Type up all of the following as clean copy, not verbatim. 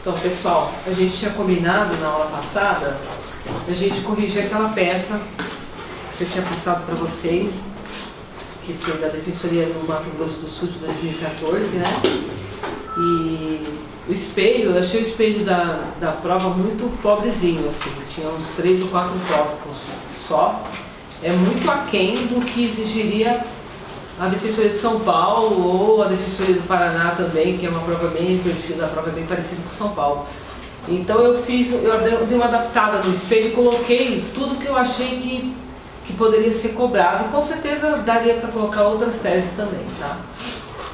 Então, pessoal, a gente tinha combinado na aula passada a gente corrigir aquela peça que eu tinha passado para vocês, que foi da Defensoria do Mato Grosso do Sul de 2014, né? E o espelho, eu achei o espelho da prova muito pobrezinho, assim, tinha uns 3 ou 4 tópicos só. É muito aquém do que exigiria a Defensoria de São Paulo ou a Defensoria do Paraná também, que é uma prova bem, o perfil da prova é bem parecido com São Paulo. Então eu dei uma adaptada no espelho e coloquei tudo que eu achei que poderia ser cobrado, e com certeza daria para colocar outras teses também, tá?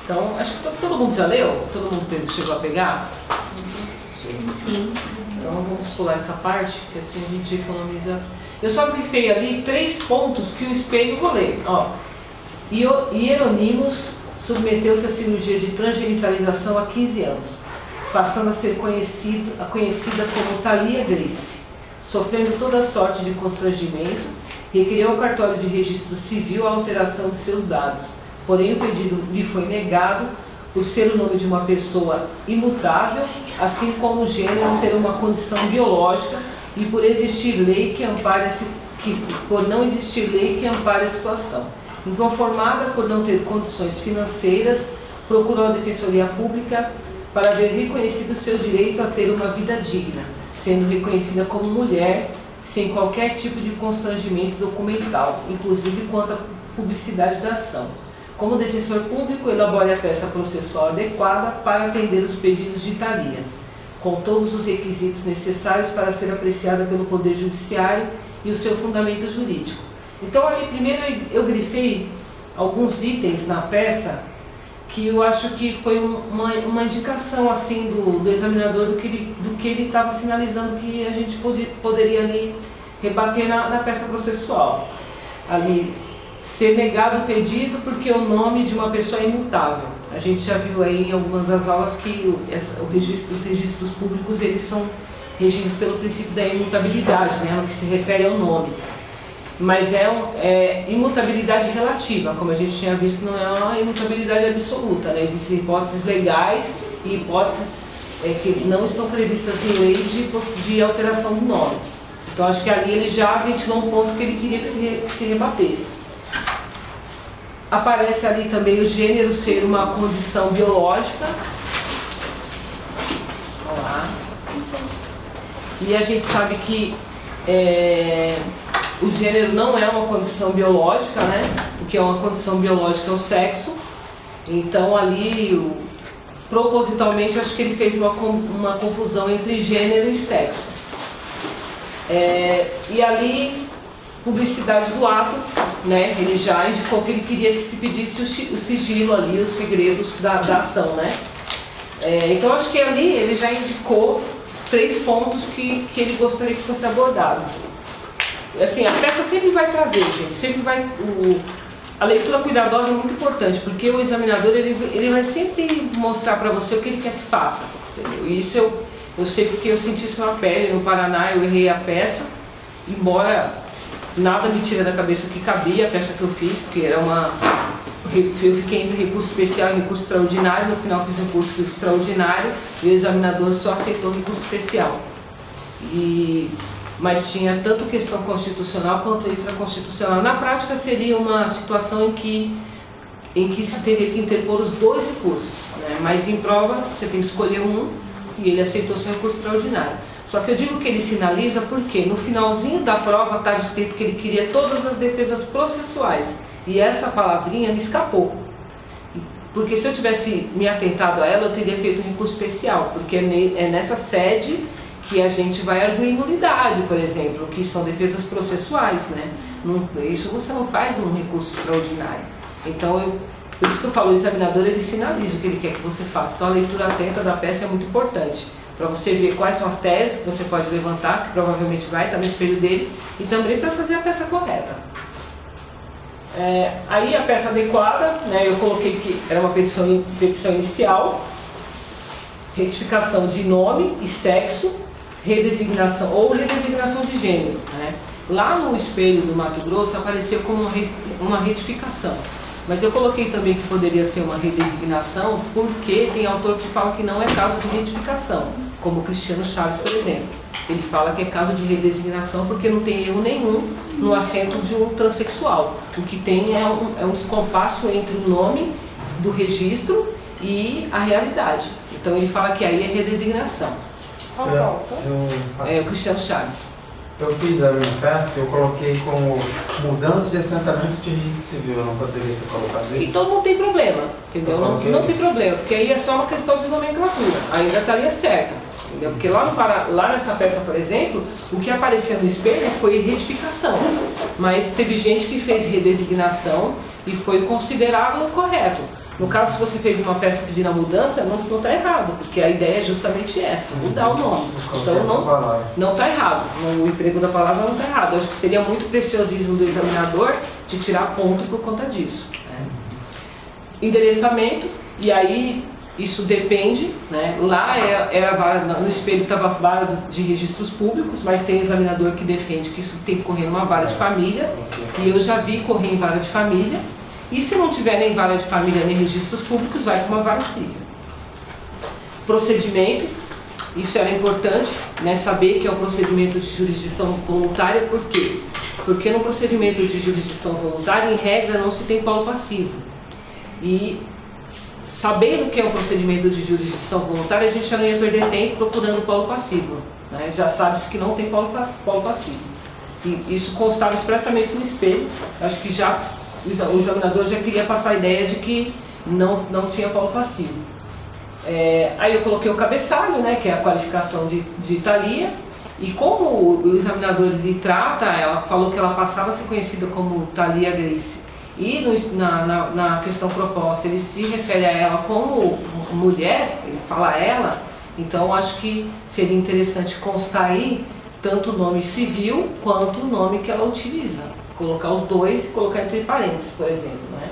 Então, acho que todo mundo já leu? Todo mundo chegou a pegar? Sim. Então vamos pular essa parte, que assim a gente economiza. Eu só grifei ali 3 pontos que o espelho, vou ler, ó. Hieronymus submeteu-se à cirurgia de transgenitalização há 15 anos, passando a ser conhecida como Thalia Grace. Sofrendo toda sorte de constrangimento, requereu ao cartório de registro civil a alteração de seus dados. Porém, o pedido lhe foi negado por ser o nome de uma pessoa imutável, assim como o gênero ser uma condição biológica e por não existir lei que ampare a situação. Inconformada por não ter condições financeiras, procurou a Defensoria Pública para ver reconhecido seu direito a ter uma vida digna, sendo reconhecida como mulher, sem qualquer tipo de constrangimento documental, inclusive quanto à publicidade da ação. Como defensor público, elabore a peça processual adequada para atender os pedidos de Thalia, com todos os requisitos necessários para ser apreciada pelo Poder Judiciário e o seu fundamento jurídico. Então, ali primeiro eu grifei alguns itens na peça que eu acho que foi uma indicação assim do examinador do que ele estava sinalizando que a gente poderia ali rebater na peça processual. Ali, ser negado o pedido porque o nome de uma pessoa é imutável. A gente já viu aí em algumas das aulas que os registros públicos eles são regidos pelo princípio da imutabilidade, né, no que se refere ao nome. Mas é imutabilidade relativa, como a gente tinha visto, não é uma imutabilidade absoluta, né? Existem hipóteses legais e hipóteses que não estão previstas em lei de alteração do nome. Então acho que ali ele já ventilou um ponto que ele queria que se rebatesse. Aparece ali também o gênero ser uma condição biológica. Olha lá. E a gente sabe que o gênero não é uma condição biológica, né? O que é uma condição biológica é o sexo. Então ali, propositalmente, acho que ele fez uma confusão entre gênero e sexo. E ali, publicidade do ato, né? Ele já indicou que ele queria que se pedisse o sigilo ali, os segredos da ação, né? Então acho que ali ele já indicou 3 pontos que ele gostaria que fosse abordado. Assim, a peça sempre vai trazer, gente, sempre vai... A leitura cuidadosa é muito importante, porque o examinador ele vai sempre mostrar para você o que ele quer que faça, entendeu? E isso eu sei porque eu senti isso na pele. No Paraná eu errei a peça, embora nada me tira da cabeça o que cabia a peça que eu fiz, porque era eu fiquei entre recurso especial e recurso extraordinário. No final fiz um recurso extraordinário e o examinador só aceitou o recurso especial. Mas tinha tanto questão constitucional quanto infraconstitucional. Na prática seria uma situação em que se teria que interpor os 2 recursos, né? Mas em prova você tem que escolher um e ele aceitou seu recurso extraordinário. Só que eu digo que ele sinaliza porque no finalzinho da prova estava escrito que ele queria todas as defesas processuais e essa palavrinha me escapou. Porque se eu tivesse me atentado a ela, eu teria feito um recurso especial, porque é nessa sede que a gente vai arguir nulidade, por exemplo, que são defesas processuais, né? Isso você não faz num recurso extraordinário. Então, por isso que eu falo, o examinador ele sinaliza o que ele quer que você faça. Então, a leitura atenta da peça é muito importante, para você ver quais são as teses que você pode levantar, que provavelmente vai estar no espelho dele, e também para fazer a peça correta. Aí a peça adequada, né, eu coloquei que era uma petição inicial, retificação de nome e sexo, redesignação ou redesignação de gênero, né? Lá no espelho do Mato Grosso apareceu como uma retificação. Mas eu coloquei também que poderia ser uma redesignação, porque tem autor que fala que não é caso de retificação, como Cristiano Chaves, por exemplo. Ele fala que é caso de redesignação porque não tem erro nenhum no assento de um transexual. O que tem é um descompasso entre o nome do registro e a realidade. Então ele fala que aí é redesignação. É o Cristiano Chaves. Eu fiz a minha peça, eu coloquei como mudança de assentamento de registro civil, eu não poderia ter colocado isso? Então não tem problema, entendeu? Não tem problema, porque aí é só uma questão de nomenclatura, ainda estaria certo, entendeu? Porque lá nessa peça, por exemplo, o que apareceu no espelho foi retificação, mas teve gente que fez redesignação e foi considerado correto. No caso, se você fez uma peça pedindo a mudança, não está errado, porque a ideia é justamente essa, mudar o nome. Então não está errado, o emprego da palavra não está errado. Eu acho que seria muito preciosismo do examinador de tirar ponto por conta disso. Né? Endereçamento, e aí isso depende, né? Lá no espelho estava a vara de registros públicos, mas tem examinador que defende que isso tem que correr numa vara de família, e eu já vi correr em vara de família. E se não tiver nem vara de família nem registros públicos, vai para uma vara civil. Procedimento, isso era importante, né, saber que é um procedimento de jurisdição voluntária, por quê? Porque no procedimento de jurisdição voluntária, em regra, não se tem polo passivo. E sabendo que é um procedimento de jurisdição voluntária, a gente já não ia perder tempo procurando polo passivo. Né? Já sabe-se que não tem polo passivo. E isso constava expressamente no espelho, acho que já o examinador já queria passar a ideia de que não tinha polo passivo. Aí eu coloquei o cabeçalho, né, que é a qualificação de Thalia, e como o examinador lhe trata, ela falou que ela passava a ser conhecida como Thalia Grace, e na questão proposta ele se refere a ela como mulher, ele fala ela, então acho que seria interessante constar aí tanto o nome civil quanto o nome que ela utiliza. Colocar os dois e colocar entre parênteses, por exemplo, né?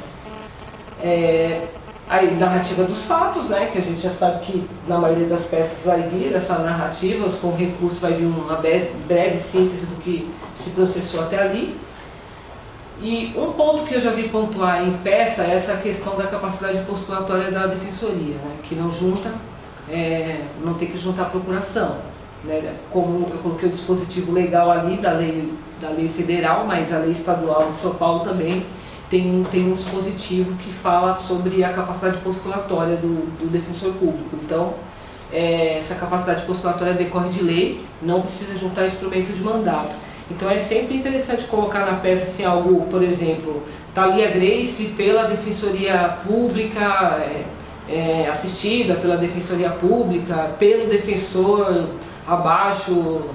Aí, narrativa dos fatos, né? Que a gente já sabe que na maioria das peças vai vir essa narrativa, com recurso vai vir uma breve síntese do que se processou até ali. E um ponto que eu já vi pontuar em peça é essa questão da capacidade postulatória da defensoria, né? Que não junta, não tem que juntar a procuração. Né? Como eu coloquei o dispositivo legal ali da lei federal, mas a lei estadual de São Paulo também tem um dispositivo que fala sobre a capacidade postulatória do defensor público. Então, essa capacidade postulatória decorre de lei, não precisa juntar instrumento de mandato. Então é sempre interessante colocar na peça assim, algo, por exemplo, Thalia Grace pela Defensoria Pública, assistida pela Defensoria Pública, pelo defensor abaixo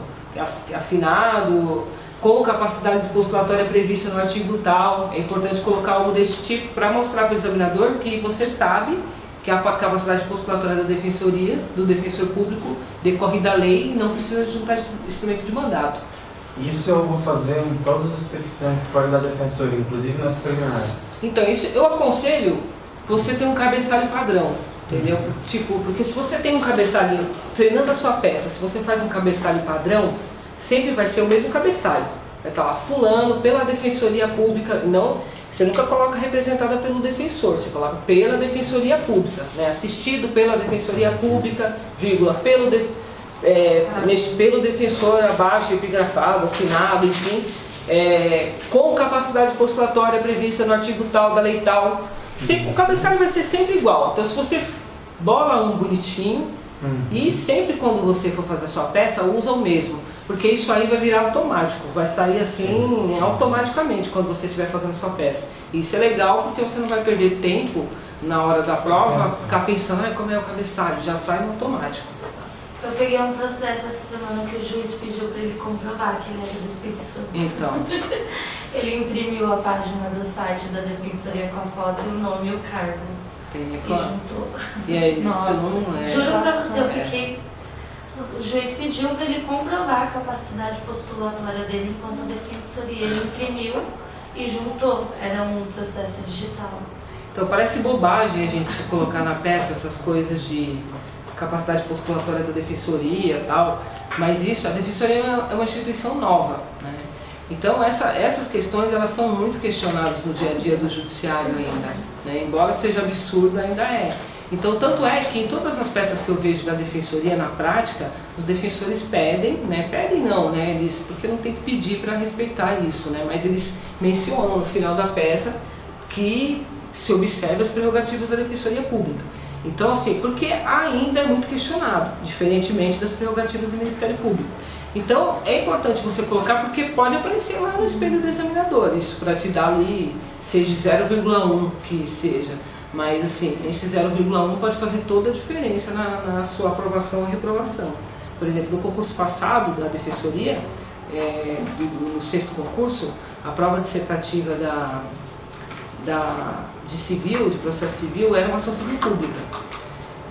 assinado, com capacidade postulatória prevista no artigo tal. É importante colocar algo desse tipo para mostrar para o examinador que você sabe que a capacidade postulatória da defensoria, do defensor público, decorre da lei e não precisa juntar instrumento de mandato. Isso eu vou fazer em todas as petições que forem da defensoria, inclusive nas preliminares. Então, isso eu aconselho você ter um cabeçalho padrão. Entendeu? Tipo, porque se você tem um cabeçalho, treinando a sua peça, se você faz um cabeçalho padrão, sempre vai ser o mesmo cabeçalho. Vai estar lá, fulano, pela Defensoria Pública, não, você nunca coloca representada pelo defensor, você coloca pela Defensoria Pública, né? Assistido pela Defensoria Pública, vírgula, pelo defensor abaixo, epigrafado, assinado, enfim, com capacidade postulatória prevista no artigo tal, da lei tal. O cabeçalho vai ser sempre igual. Então, se você bola um bonitinho e sempre quando você for fazer a sua peça, usa o mesmo, porque isso aí vai virar automático, vai sair assim automaticamente quando você estiver fazendo a sua peça. Isso é legal porque você não vai perder tempo na hora da prova, ficar pensando, como é o cabeçalho, já sai no automático. Eu peguei um processo essa semana que o juiz pediu para ele comprovar que ele era defensor. Então. Ele imprimiu a página do site da defensoria com a foto, o nome e o cargo. E juntou. E aí, nossa, não é. Juro pra você, eu fiquei. O juiz pediu para ele comprovar a capacidade postulatória dele enquanto defensoria. Ele imprimiu e juntou. Era um processo digital. Então parece bobagem a gente colocar na peça essas coisas de capacidade postulatória da defensoria e tal, mas isso, a defensoria é uma instituição nova, né? Então essas questões elas são muito questionadas no dia a dia do judiciário ainda, né? Embora seja absurdo, ainda é. Então tanto é que em todas as peças que eu vejo da defensoria na prática, os defensores pedem, né? Pedem não, né? Eles, porque não tem que pedir para respeitar isso, né? Mas eles mencionam no final da peça que se observa as prerrogativas da defensoria pública. Então, assim, porque ainda é muito questionado, diferentemente das prerrogativas do Ministério Público. Então, é importante você colocar, porque pode aparecer lá no espelho do examinador, isso para te dar ali, seja 0,1 que seja. Mas, assim, esse 0,1 pode fazer toda a diferença na sua aprovação ou reprovação. Por exemplo, no concurso passado da defensoria, no 6º concurso, a prova dissertativa de civil, de processo civil, era uma ação civil pública.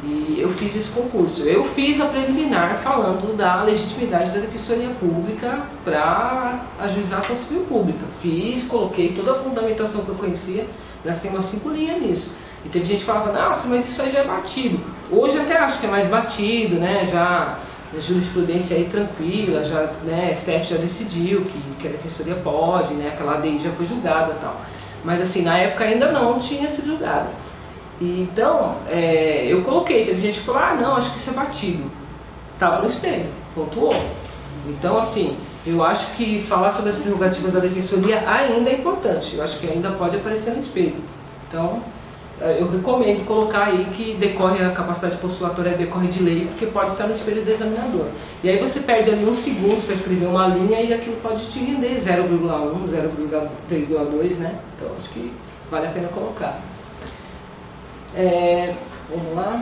E eu fiz esse concurso. Eu fiz a preliminar falando da legitimidade da defensoria pública para ajuizar a ação civil pública. Coloquei toda a fundamentação que eu conhecia, gastei umas 5 linhas nisso. E teve gente que falava, nossa, mas isso aí já é batido. Hoje até acho que é mais batido, né? Já a jurisprudência aí tranquila, já, né, a STF já decidiu que a defensoria pode, né? Aquela ADI já foi julgada e tal. Mas assim, na época ainda não tinha sido julgado. Então, eu coloquei, teve gente que falou, não, acho que isso é batido. Estava no espelho, pontuou. Então, assim, eu acho que falar sobre as prerrogativas da defensoria ainda é importante. Eu acho que ainda pode aparecer no espelho. Então, eu recomendo colocar aí que decorre a capacidade postulatória, decorre de lei, porque pode estar no espelho do examinador. E aí você perde ali uns segundos para escrever uma linha e aquilo pode te render 0,1, 0,2, né? Então acho que vale a pena colocar. Vamos lá.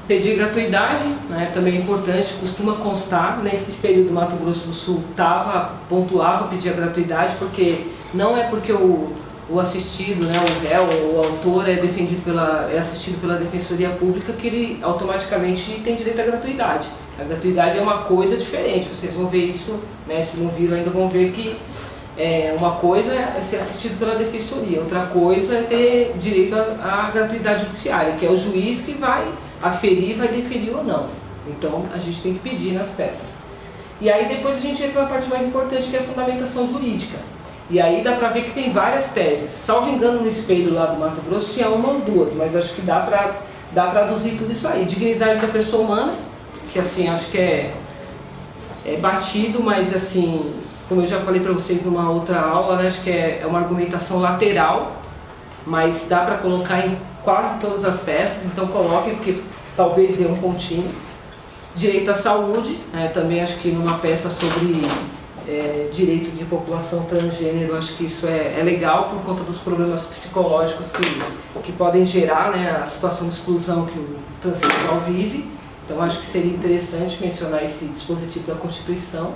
Pedir gratuidade, né? Também é importante, costuma constar. Nesse espelho do Mato Grosso do Sul pontuava pedir a gratuidade, porque não é porque o assistido, né, o réu, o autor é assistido pela Defensoria Pública que ele automaticamente tem direito à gratuidade. A gratuidade é uma coisa diferente, vocês vão ver isso, né, se não viram ainda vão ver que uma coisa é ser assistido pela Defensoria, outra coisa é ter direito à gratuidade judiciária, que é o juiz que vai aferir, vai deferir ou não. Então a gente tem que pedir nas peças. E aí depois a gente entra na parte mais importante, que é a fundamentação jurídica. E aí dá pra ver que tem várias teses. Salvo engano, no espelho lá do Mato Grosso tinha uma ou duas, mas acho que dá pra traduzir tudo isso aí. Dignidade da pessoa humana, que assim, acho que é batido, mas assim, como eu já falei pra vocês numa outra aula, né, acho que é uma argumentação lateral, mas dá pra colocar em quase todas as peças, então coloquem, porque talvez dê um pontinho. Direito à saúde, né, também acho que numa peça sobre direito de população transgênero, acho que isso é legal por conta dos problemas psicológicos que podem gerar, né, a situação de exclusão que o transexual vive. Então acho que seria interessante mencionar esse dispositivo da Constituição.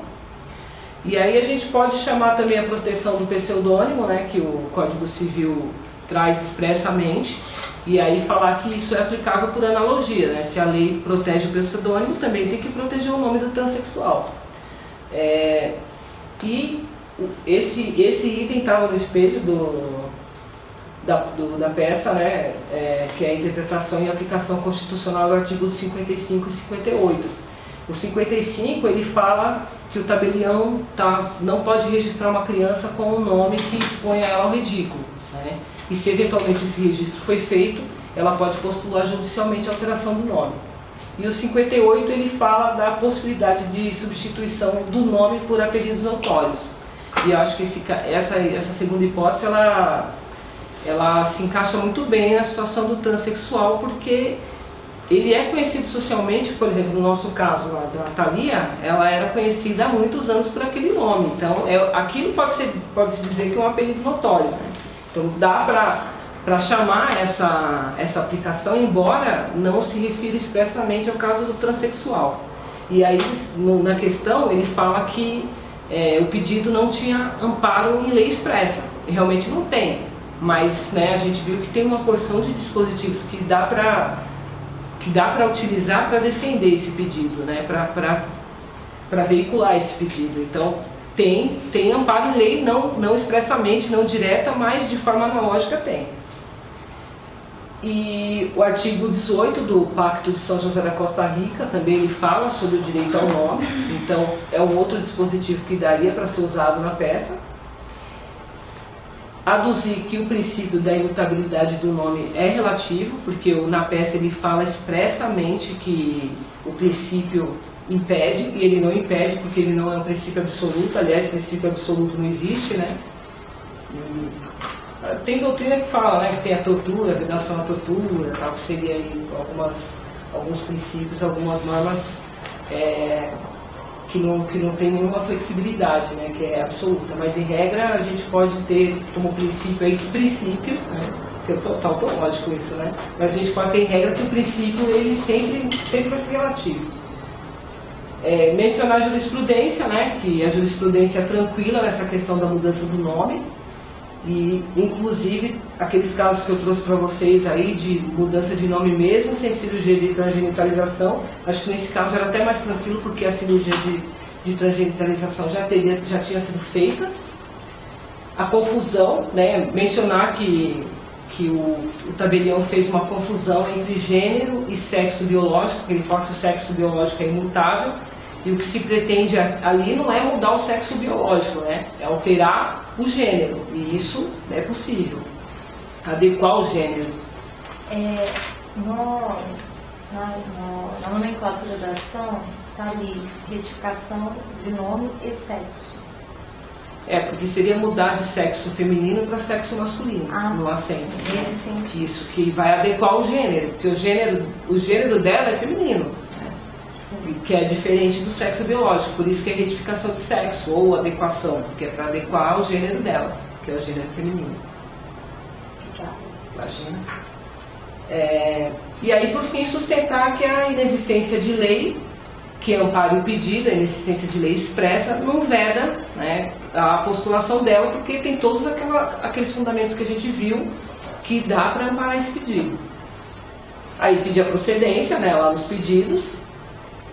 E aí a gente pode chamar também a proteção do pseudônimo, né, que o Código Civil traz expressamente, e aí falar que isso é aplicável por analogia, né? Se a lei protege o pseudônimo, também tem que proteger o nome do transexual. E esse item estava no espelho da peça, né, que é a interpretação e aplicação constitucional do artigo 55 e 58. O 55 ele fala que o tabelião não pode registrar uma criança com um nome que exponha ela ao ridículo, né? E se eventualmente esse registro foi feito, ela pode postular judicialmente a alteração do nome. E o 58 ele fala da possibilidade de substituição do nome por apelidos notórios. E eu acho que essa segunda hipótese ela se encaixa muito bem na situação do transexual, porque ele é conhecido socialmente, por exemplo, no nosso caso lá da Thalia, ela era conhecida há muitos anos por aquele nome. Então aquilo pode-se dizer que é um apelido notório, né? Então dá para chamar essa aplicação, embora não se refira expressamente ao caso do transexual. E aí, na questão, ele fala que o pedido não tinha amparo em lei expressa. E realmente não tem, mas, né, a gente viu que tem uma porção de dispositivos que dá para utilizar para defender esse pedido, né, para veicular esse pedido. Então, tem amparo em lei, não expressamente, não direta, mas de forma analógica tem. E o artigo 18 do Pacto de São José da Costa Rica também ele fala sobre o direito ao nome, então é um outro dispositivo que daria para ser usado na peça. Aduzir que o princípio da imutabilidade do nome é relativo, porque na peça ele fala expressamente que o princípio impede, e ele não impede porque ele não é um princípio absoluto, aliás, princípio absoluto não existe, né? Tem doutrina que fala, né, que tem a tortura, a vedação à tortura, tal, que seria aí alguns princípios, algumas normas que não tem nenhuma flexibilidade, né, que é absoluta, mas em regra a gente pode ter como princípio aí que princípio, né, que tá autológico isso, né, mas a gente pode ter em regra que o princípio ele sempre vai ser relativo. Mencionar a jurisprudência, né, que a jurisprudência é tranquila nessa questão da mudança do nome, e inclusive aqueles casos que eu trouxe para vocês aí de mudança de nome mesmo sem cirurgia de transgenitalização, acho que nesse caso era até mais tranquilo porque a cirurgia de transgenitalização já tinha sido feita. A confusão, né, mencionar que o tabelião fez uma confusão entre gênero e sexo biológico, porque ele fala que o sexo biológico é imutável, e o que se pretende ali não é mudar o sexo biológico, né? É alterar o gênero, e isso é possível. Adequar o gênero. Na nomenclatura da ação, está ali retificação de nome e sexo. Porque seria mudar de sexo feminino para sexo masculino, no acento. Isso, que vai adequar o gênero, porque o gênero dela é feminino. Que é diferente do sexo biológico, por isso que é retificação de sexo ou adequação, porque é para adequar o gênero dela, que é o gênero feminino. Imagina. E aí, por fim, sustentar que a inexistência de lei que ampare o pedido, a inexistência de lei expressa, não veda, né, a postulação dela, porque tem todos aqueles fundamentos que a gente viu que dá para amparar esse pedido. Aí pedir a procedência, né, lá nos pedidos,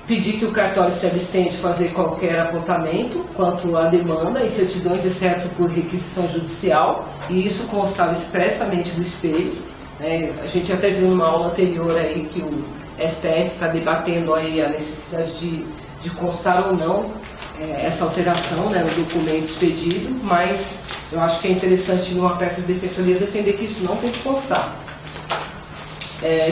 pedir que o cartório se abstenha de fazer qualquer apontamento quanto à demanda e certidões, exceto por requisição judicial, e isso constava expressamente do espelho. A gente até viu numa aula anterior aí que o STF está debatendo aí a necessidade de constar ou não essa alteração, né, no documento expedido, mas eu acho que é interessante numa peça de defensoria defender que isso não tem que constar.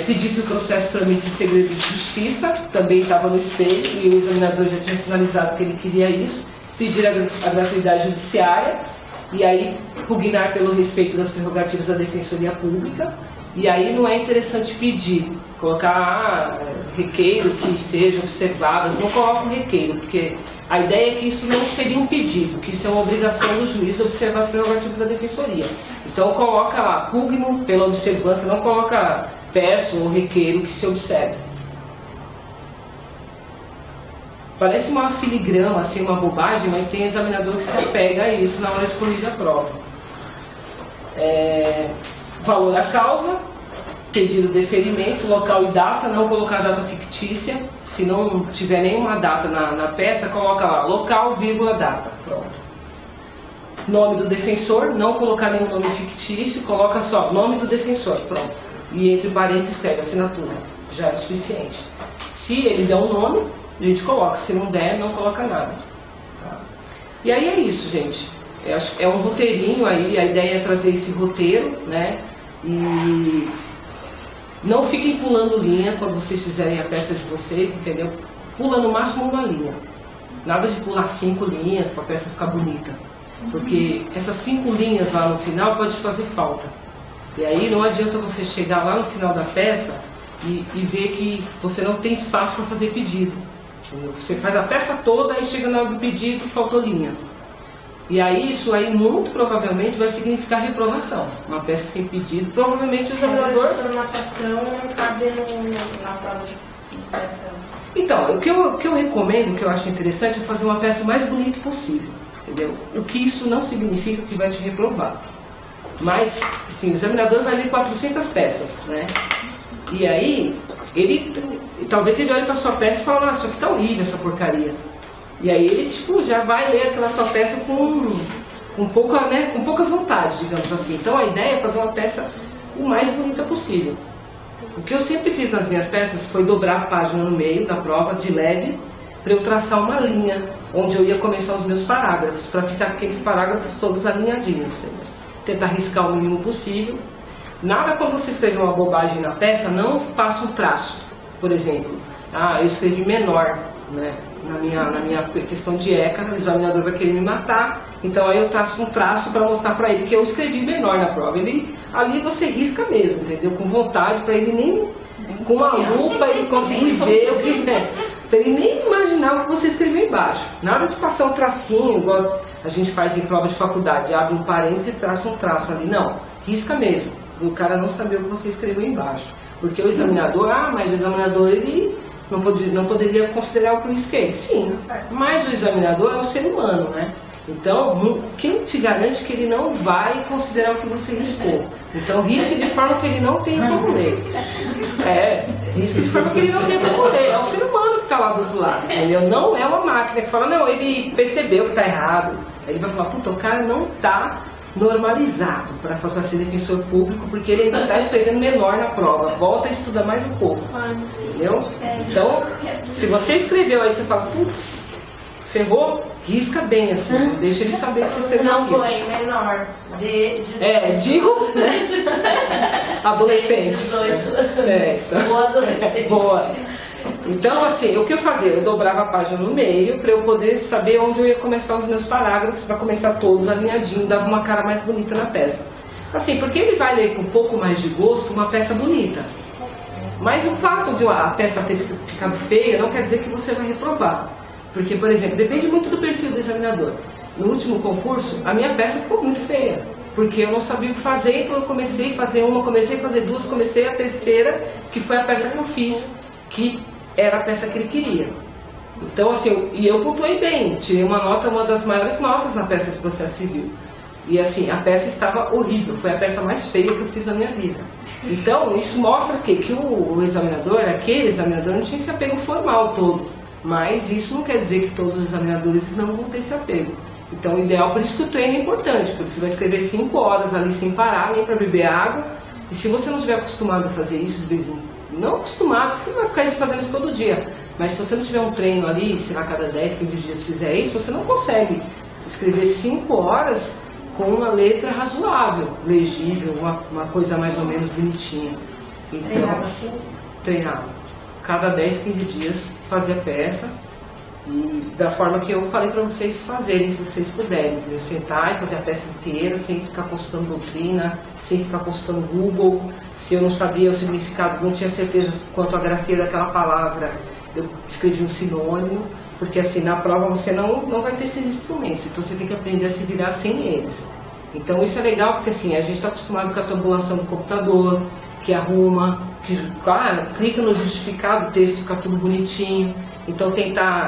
Pedir que o processo tramite em segredo de justiça, também estava no espelho e o examinador já tinha sinalizado que ele queria isso. Pedir a gratuidade judiciária e aí pugnar pelo respeito das prerrogativas da defensoria pública. E aí não é interessante pedir, colocar requeiro que sejam observadas, não coloca um requeiro, porque a ideia é que isso não seria um pedido, que isso é uma obrigação do juiz observar as prerrogativas da defensoria. Então coloca lá, pugno pela observância, não coloca peço ou requeiro que se observe. Parece uma filigrama, assim, uma bobagem, mas tem examinador que se apega a isso na hora de corrigir a prova. Valor da causa, pedido de deferimento, local e data, não colocar data fictícia. Se não tiver nenhuma data na peça, coloca lá, local, vírgula, data. Pronto. Nome do defensor, não colocar nenhum nome fictício, coloca só nome do defensor, pronto. E entre parênteses escreve assinatura, já é o suficiente. Se ele der um nome, a gente coloca, se não der, não coloca nada. Tá? E aí é isso, gente. É um roteirinho aí, a ideia é trazer esse roteiro, né? E não fiquem pulando linha quando vocês fizerem a peça de vocês, entendeu? Pula no máximo uma linha. Nada de pular 5 linhas para a peça ficar bonita. Porque essas 5 linhas lá no final pode fazer falta. E aí não adianta você chegar lá no final da peça e ver que você não tem espaço para fazer pedido. Entendeu? Você faz a peça toda e chega na hora do pedido, faltou linha. E aí isso aí muito provavelmente vai significar reprovação. Uma peça sem pedido, provavelmente o examinador... A formatação não cabe na prova de peça. Então, o que eu recomendo, o que eu acho interessante é fazer uma peça o mais bonita possível. Entendeu? O que isso não significa que vai te reprovar. Mas, assim, o examinador vai ler 400 peças, né? E aí, talvez ele olhe para a sua peça e fale, isso aqui tá horrível, essa porcaria. E aí ele, já vai ler aquela sua peça com pouca vontade, digamos assim. Então a ideia é fazer uma peça o o mais bonita possível. O que eu sempre fiz nas minhas peças foi dobrar a página no meio da prova, de leve, para eu traçar uma linha onde eu ia começar os meus parágrafos, para ficar aqueles parágrafos todos alinhadinhos. Entendeu? Tentar riscar o mínimo possível. Nada quando você escreve uma bobagem na peça, não faça um traço. Por exemplo, eu escrevi menor, né? Na minha questão de ECA, o examinador vai querer me matar, então aí eu traço um traço para mostrar para ele que eu escrevi menor na prova. Ali você risca mesmo, entendeu? Com vontade, para ele nem com a lupa ele conseguir ver o que é. Para ele nem imaginar o que você escreveu embaixo. Nada de passar um tracinho, igual a gente faz em prova de faculdade, abre um parênteses e traça um traço ali. Não, risca mesmo, o cara não saber o que você escreveu embaixo. Porque o examinador, mas o examinador ele não poderia considerar o que eu risquei. Sim, mas o examinador é um ser humano, né? Então, quem te garante que ele não vai considerar o que você riscou? Então, risque de forma que ele não tenha como ler. Risque de forma que ele não tenha como ler. É o ser humano que está lá do outro lado, entendeu? Não é uma máquina que fala, não, ele percebeu que está errado. Ele vai falar, puta, o cara não está normalizado para ser defensor público, porque ele ainda está escrevendo menor na prova. Volta a estudar mais um pouco. Entendeu? Então, se você escreveu aí, você fala, putz, ferrou, risca bem assim, não deixa ele saber se você não foi menor. Digo, né? Adolescente. 18. Então, Boa adolescente. Boa. Então, assim, o que eu fazia? Eu dobrava a página no meio para eu poder saber onde eu ia começar os meus parágrafos, para começar todos alinhadinhos, dava uma cara mais bonita na peça. Assim, porque ele vai ler com um pouco mais de gosto uma peça bonita. Mas o fato de a peça ter ficado feia não quer dizer que você vai reprovar. Porque, por exemplo, depende muito do perfil do examinador. No último concurso, a minha peça ficou muito feia, porque eu não sabia o que fazer, então eu comecei a fazer uma, comecei a fazer duas, comecei a terceira, que foi a peça que eu fiz, que era a peça que ele queria. Então, assim, eu pontuei bem, tirei uma das maiores notas na peça de processo civil. E assim, a peça estava horrível, foi a peça mais feia que eu fiz na minha vida. Então, isso mostra que o examinador, aquele examinador, não tinha esse apego formal todo. Mas isso não quer dizer que todos os examinadores não vão ter esse apego. Então, o ideal, por isso que o treino é importante, porque você vai escrever 5 horas ali sem parar, nem para beber água. E se você não estiver acostumado a fazer isso de vez em quando, não acostumado, porque você vai ficar fazendo isso todo dia. Mas se você não tiver um treino ali, sei lá, cada 10, 15 dias fizer isso, você não consegue escrever 5 horas com uma letra razoável, legível, uma coisa mais ou menos bonitinha. Então, Treinava assim? Treinava. Cada 10, 15 dias fazia peça e da forma que eu falei para vocês fazerem, se vocês puderem. Eu sentar e fazer a peça inteira, sem ficar consultando doutrina, sem ficar consultando Google. Se eu não sabia o significado, não tinha certeza quanto à grafia daquela palavra, eu escrevi um sinônimo, porque assim, na prova você não vai ter esses instrumentos, então você tem que aprender a se virar sem eles. Então isso é legal, porque assim, a gente está acostumado com a tabulação do computador, que arruma, que clica no justificado, o texto fica tudo bonitinho. Então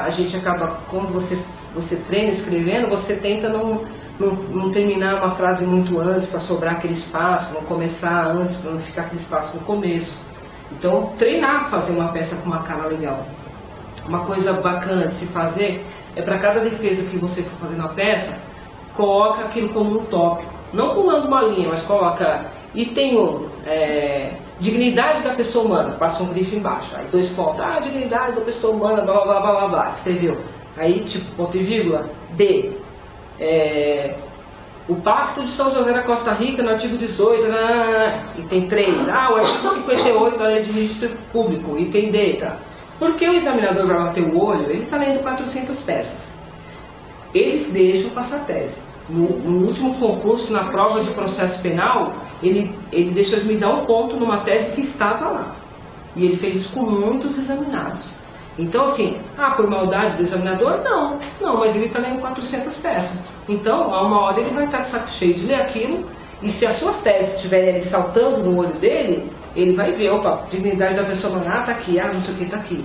a gente acaba, quando você treina escrevendo, você tenta não terminar uma frase muito antes para sobrar aquele espaço, não começar antes para não ficar aquele espaço no começo. Então treinar fazer uma peça com uma cara legal. Uma coisa bacana de se fazer é para cada defesa que você for fazer na peça, coloca aquilo como um tópico. Não pulando uma linha, mas coloca item 1, dignidade da pessoa humana, passa um grifo embaixo. Aí 2 pontos, dignidade da pessoa humana, blá blá blá blá blá, escreveu. Aí tipo, ponto e vírgula, B. O Pacto de São José da Costa Rica, no artigo 18, item 3. O artigo 58 da Lei de Registro Público, item D. Tá? Porque o examinador vai bater o olho, ele está lendo 400 peças. Eles deixam passar tese. No último concurso, na prova de processo penal, ele deixou de me dar um ponto numa tese que estava lá. E ele fez isso com muitos examinados. Então, assim, por maldade do examinador? Não, mas ele está lendo 400 peças. Então, a uma hora ele vai estar de saco cheio de ler aquilo, e se as suas teses estiverem ali saltando no olho dele, ele vai ver, dignidade da pessoa humana, está aqui, não sei o que está aqui.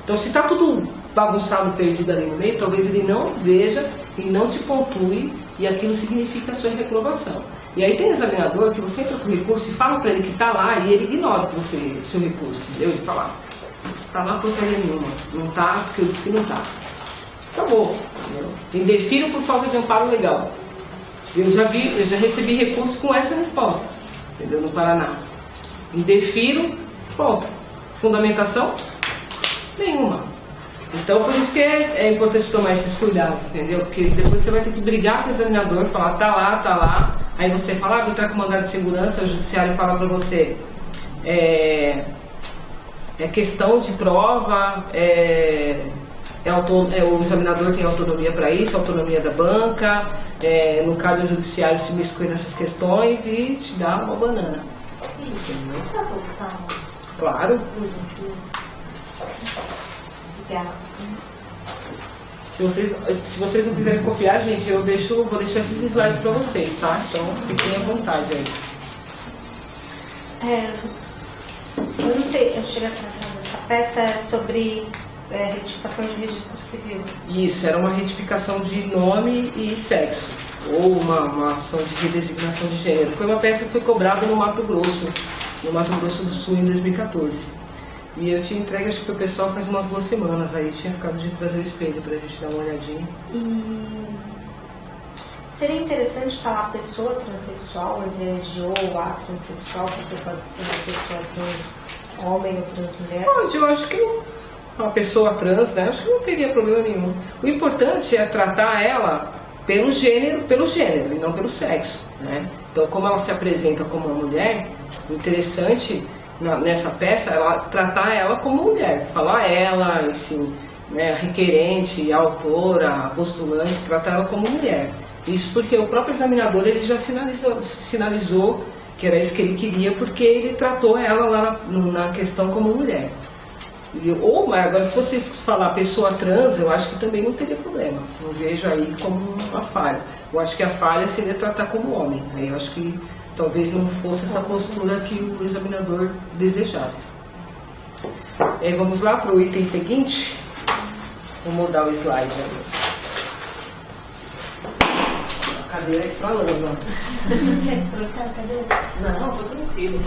Então, se está tudo bagunçado, perdido ali no meio, talvez ele não veja e não te pontue, e aquilo significa a sua reprovação. E aí tem examinador que você entra com o recurso e fala para ele que está lá, e ele ignora o seu recurso, entendeu? Ele fala, está lá porcaria nenhuma, não está porque eu disse que não está. Acabou. Indefiro por falta de amparo legal. Eu já recebi recurso com essa resposta, entendeu? No Paraná. Indefiro, ponto. Fundamentação? Nenhuma. Então, por isso que é importante tomar esses cuidados, entendeu? Porque depois você vai ter que brigar com o examinador, falar, tá lá. Aí você fala, vou entrar com mandado de segurança, o judiciário fala pra você, é questão de prova, o examinador tem autonomia para isso, autonomia da banca, não cabe ao judiciário se miscuir nessas questões e te dá uma banana. Claro. Se vocês não quiserem copiar, gente, vou deixar esses slides para vocês, tá? Então fiquem à vontade aí. Eu não sei, eu cheguei a tratar dessa peça sobre retificação de registro civil. Isso, era uma retificação de nome e sexo, ou uma ação de redesignação de gênero. Foi uma peça que foi cobrada no Mato Grosso do Sul em 2014. E eu tinha entregue, acho que o pessoal faz umas 2 semanas, aí tinha ficado de trazer o espelho pra gente dar uma olhadinha. E seria interessante falar pessoa transexual ao invés de ou a transexual, porque pode ser uma pessoa trans homem ou trans mulher? Pode, eu acho que uma pessoa trans, né? Acho que não teria problema nenhum. O importante é tratar ela pelo gênero e não pelo sexo, né? Então, como ela se apresenta como uma mulher, o interessante nessa peça é tratar ela como mulher, falar ela, enfim, né, a requerente, a autora, a postulante, tratar ela como mulher. Isso porque o próprio examinador ele já sinalizou que era isso que ele queria, porque ele tratou ela lá na questão como mulher. Mas agora, se vocês falar pessoa trans, eu acho que também não teria problema. Não vejo aí como uma falha. Eu acho que a falha seria tratar como homem. Aí eu acho que talvez não fosse essa postura que o examinador desejasse. Vamos lá para o item seguinte. Vou mudar o slide aí. A cadeira estralando. Quer trocar a cadeira? Não, estou tranquilo.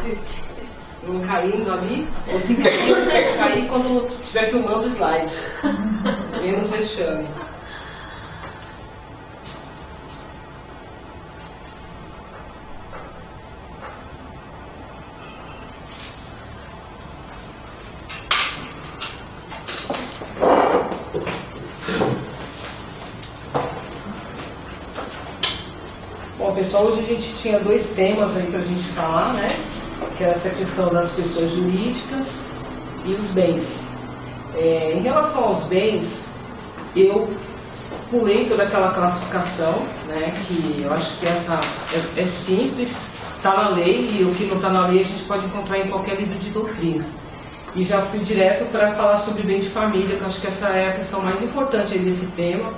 Não caindo ali, ou se cair quando estiver filmando o slide. Menos vexame. Bom, pessoal, hoje a gente tinha 2 temas aí pra gente falar, né? Que é essa questão das pessoas jurídicas e os bens. Em relação aos bens, eu pulei toda aquela classificação, né, que eu acho que essa é simples, está na lei, e o que não está na lei a gente pode encontrar em qualquer livro de doutrina. E já fui direto para falar sobre bem de família, que eu acho que essa é a questão mais importante aí desse tema,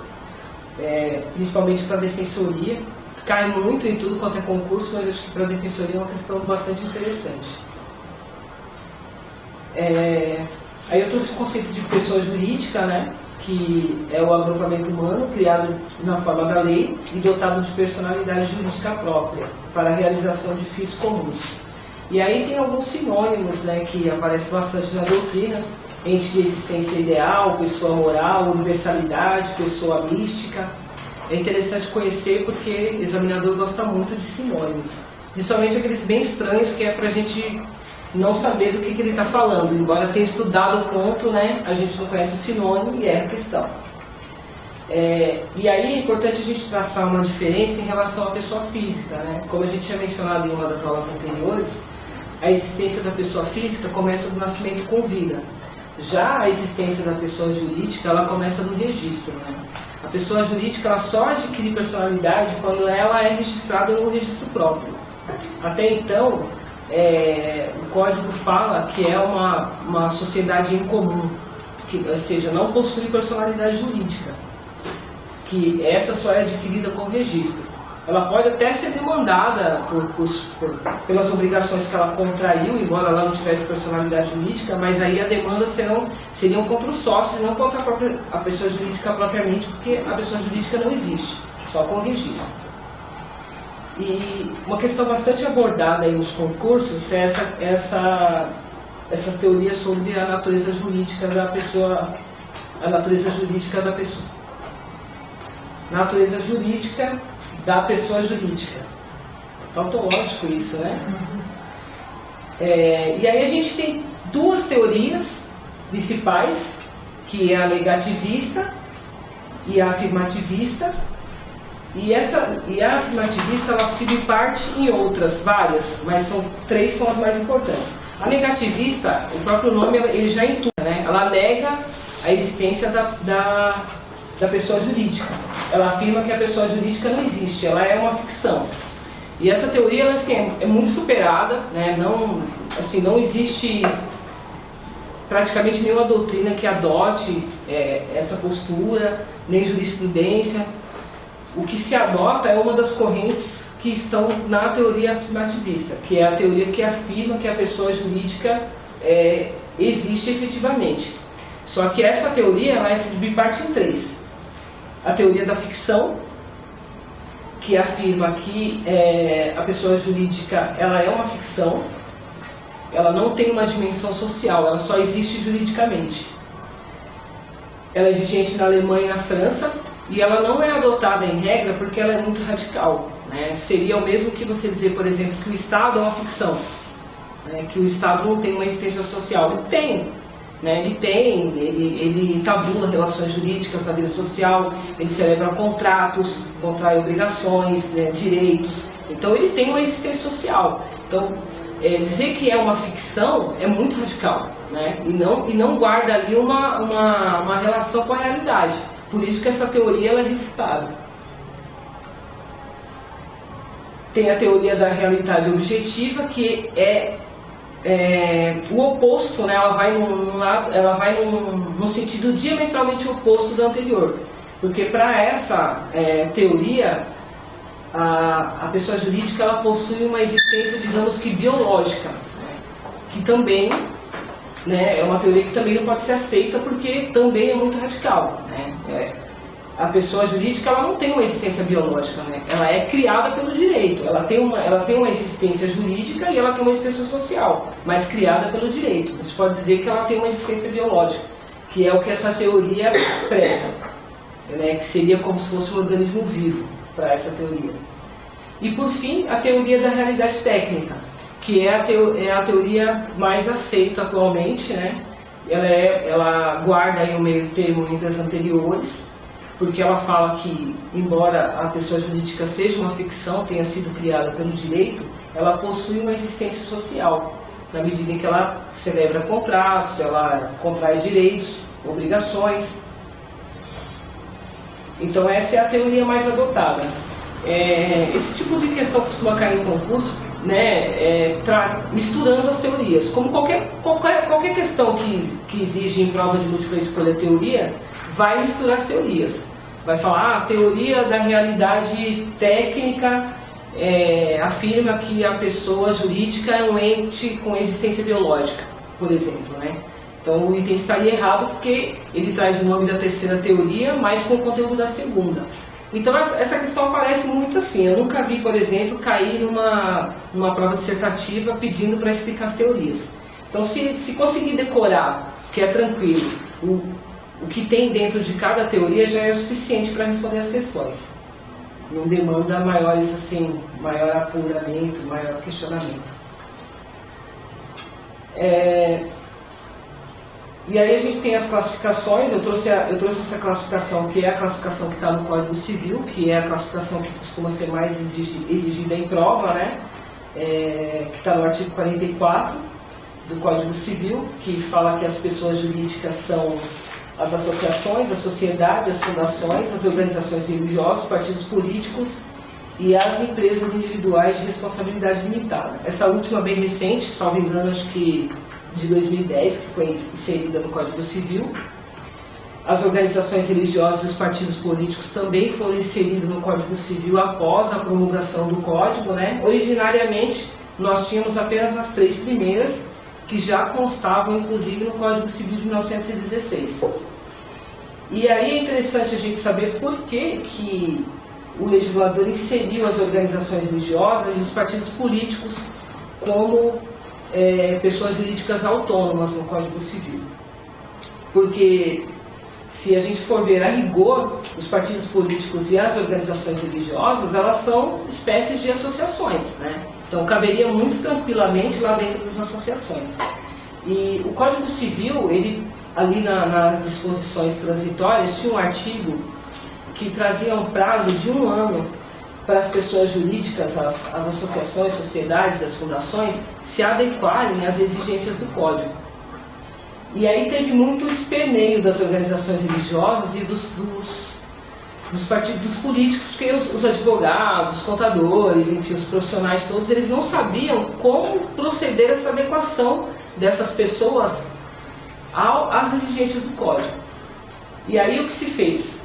principalmente para a defensoria. Cai muito em tudo quanto é concurso, mas acho que para a defensoria é uma questão bastante interessante. Aí eu trouxe o conceito de pessoa jurídica, né, que é o agrupamento humano criado na forma da lei e dotado de personalidade jurídica própria para a realização de fins comuns. E aí tem alguns sinônimos, né, que aparecem bastante na doutrina: ente de existência ideal, pessoa moral, universalidade, pessoa mística. É interessante conhecer porque o examinador gosta muito de sinônimos, principalmente aqueles bem estranhos que é para a gente não saber do que ele está falando. Embora tenha estudado o ponto, né, a gente não conhece o sinônimo e erra a questão. E aí é importante a gente traçar uma diferença em relação à pessoa física, né? Como a gente tinha mencionado em uma das aulas anteriores, a existência da pessoa física começa do nascimento com vida. Já a existência da pessoa jurídica, ela começa do registro, né? A pessoa jurídica ela só adquire personalidade quando ela é registrada no registro próprio. Até então, o Código fala que é uma sociedade em comum, ou seja, não possui personalidade jurídica, que essa só é adquirida com registro. Ela pode até ser demandada pelas obrigações que ela contraiu, embora ela não tivesse personalidade jurídica, mas aí a demanda seriam contra os sócios, não contra a pessoa jurídica propriamente, porque a pessoa jurídica não existe, só com registro. E uma questão bastante abordada aí nos concursos é essas teorias sobre a natureza jurídica da pessoa, natureza jurídica da jurídica. Tautológico isso, né? E aí a gente tem duas teorias principais, que é a negativista e a afirmativista. E a afirmativista, ela se parte em outras, várias, mas três são as mais importantes. A negativista, o próprio nome, ele já intua, né? Ela nega a existência da pessoa jurídica. Ela afirma que a pessoa jurídica não existe, ela é uma ficção. E essa teoria, ela, assim, é muito superada, né? Não existe praticamente nenhuma doutrina que adote essa postura, nem jurisprudência. O que se adota é uma das correntes que estão na teoria afirmativista, que é a teoria que afirma que a pessoa jurídica existe efetivamente. Só que essa teoria ela se biparte em três. A teoria da ficção, que afirma que a pessoa jurídica ela é uma ficção, ela não tem uma dimensão social, ela só existe juridicamente. Ela é vigente na Alemanha e na França, e ela não é adotada em regra porque ela é muito radical, né? Seria o mesmo que você dizer, por exemplo, que o Estado é uma ficção, né? Que o Estado não tem uma existência social. Ele tem, né? Ele tabula relações jurídicas na vida social, ele celebra contratos, contrai obrigações, né? Direitos. Então ele tem uma existência social. Então dizer que é uma ficção é muito radical, né? E não guarda ali uma relação com a realidade. Por isso que essa teoria ela é refutada. Tem a teoria da realidade objetiva, que é o oposto, né? Ela vai num sentido diametralmente oposto do anterior. Porque para essa teoria, a pessoa jurídica ela possui uma existência, digamos que biológica, né? Que também, né, é uma teoria que também não pode ser aceita porque também é muito radical, né? A pessoa jurídica ela não tem uma existência biológica, né? Ela é criada pelo direito, ela tem uma existência jurídica e ela tem uma existência social, mas criada pelo direito. Você pode dizer que ela tem uma existência biológica, que é o que essa teoria prega, né? Que seria como se fosse um organismo vivo para essa teoria. E por fim, a teoria da realidade técnica, que é a teoria mais aceita atualmente, né? Ela guarda aí o meio termo entre as anteriores, porque ela fala que, embora a pessoa jurídica seja uma ficção, tenha sido criada pelo direito, ela possui uma existência social, na medida em que ela celebra contratos, ela contrai direitos, obrigações. Então essa é a teoria mais adotada. Esse tipo de questão costuma cair em concurso, né, misturando as teorias. Como qualquer questão que exige em prova de múltipla escolha teoria, vai misturar as teorias. Vai falar, a teoria da realidade técnica afirma que a pessoa jurídica é um ente com existência biológica, por exemplo, né? Então o item estaria errado porque ele traz o nome da terceira teoria, mas com o conteúdo da segunda. Então essa questão aparece muito assim. Eu nunca vi, por exemplo, cair numa prova dissertativa pedindo para explicar as teorias. Então se conseguir decorar, que é tranquilo, o que tem dentro de cada teoria já é o suficiente para responder as questões. Não demanda maior apuramento, maior questionamento. E aí a gente tem as classificações. Eu trouxe essa classificação, que é a classificação que está no Código Civil, que é a classificação que costuma ser mais exigida em prova, né? Que está no artigo 44 do Código Civil, que fala que as pessoas jurídicas são as associações, as sociedades, as fundações, as organizações religiosas, partidos políticos e as empresas individuais de responsabilidade limitada. Essa última bem recente, salvo engano, acho que de 2010, que foi inserida no Código Civil. As organizações religiosas e os partidos políticos também foram inseridos no Código Civil após a promulgação do Código, né? Originariamente, nós tínhamos apenas as três primeiras, que já constavam, inclusive, no Código Civil de 1916. E aí é interessante a gente saber por que o legislador inseriu as organizações religiosas e os partidos políticos como pessoas jurídicas autônomas no Código Civil. Porque, se a gente for ver a rigor, os partidos políticos e as organizações religiosas, elas são espécies de associações, né? Então caberia muito tranquilamente lá dentro das associações. E o Código Civil, ele ali nas disposições transitórias, tinha um artigo que trazia um prazo de 1 ano para as pessoas jurídicas, as associações, sociedades, as fundações, se adequarem às exigências do Código. E aí teve muito esperneio das organizações religiosas e dos partidos políticos, porque os advogados, os contadores, enfim, os profissionais todos, eles não sabiam como proceder essa adequação dessas pessoas às exigências do Código. E aí o que se fez?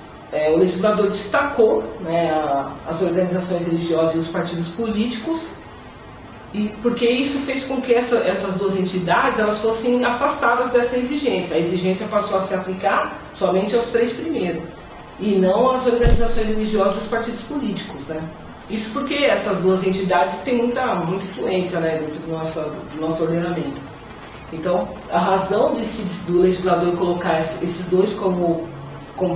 O legislador destacou, né, as organizações religiosas e os partidos políticos, e porque isso fez com que essas duas entidades elas fossem afastadas dessa exigência. A exigência passou a se aplicar somente aos 3 primeiros, e não às organizações religiosas e aos partidos políticos, né? Isso porque essas duas entidades têm muita influência, né, dentro do nosso ordenamento. Então, a razão do legislador colocar esses dois como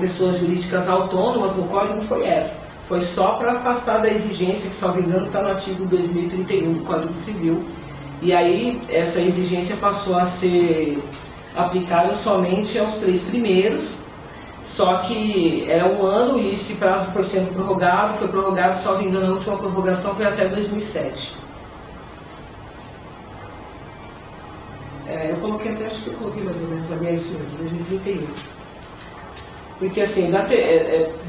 pessoas jurídicas autônomas no Código foi essa. Foi só para afastar da exigência, que, salvo engano, está no artigo 2031 do Código Civil. E aí, essa exigência passou a ser aplicável somente aos 3 primeiros, só que era 1 ano e esse prazo foi sendo prorrogado, salvo engano, a última prorrogação foi até 2007. Eu coloquei até, acho que eu coloquei mais ou menos, é isso mesmo, 2031. Porque, assim,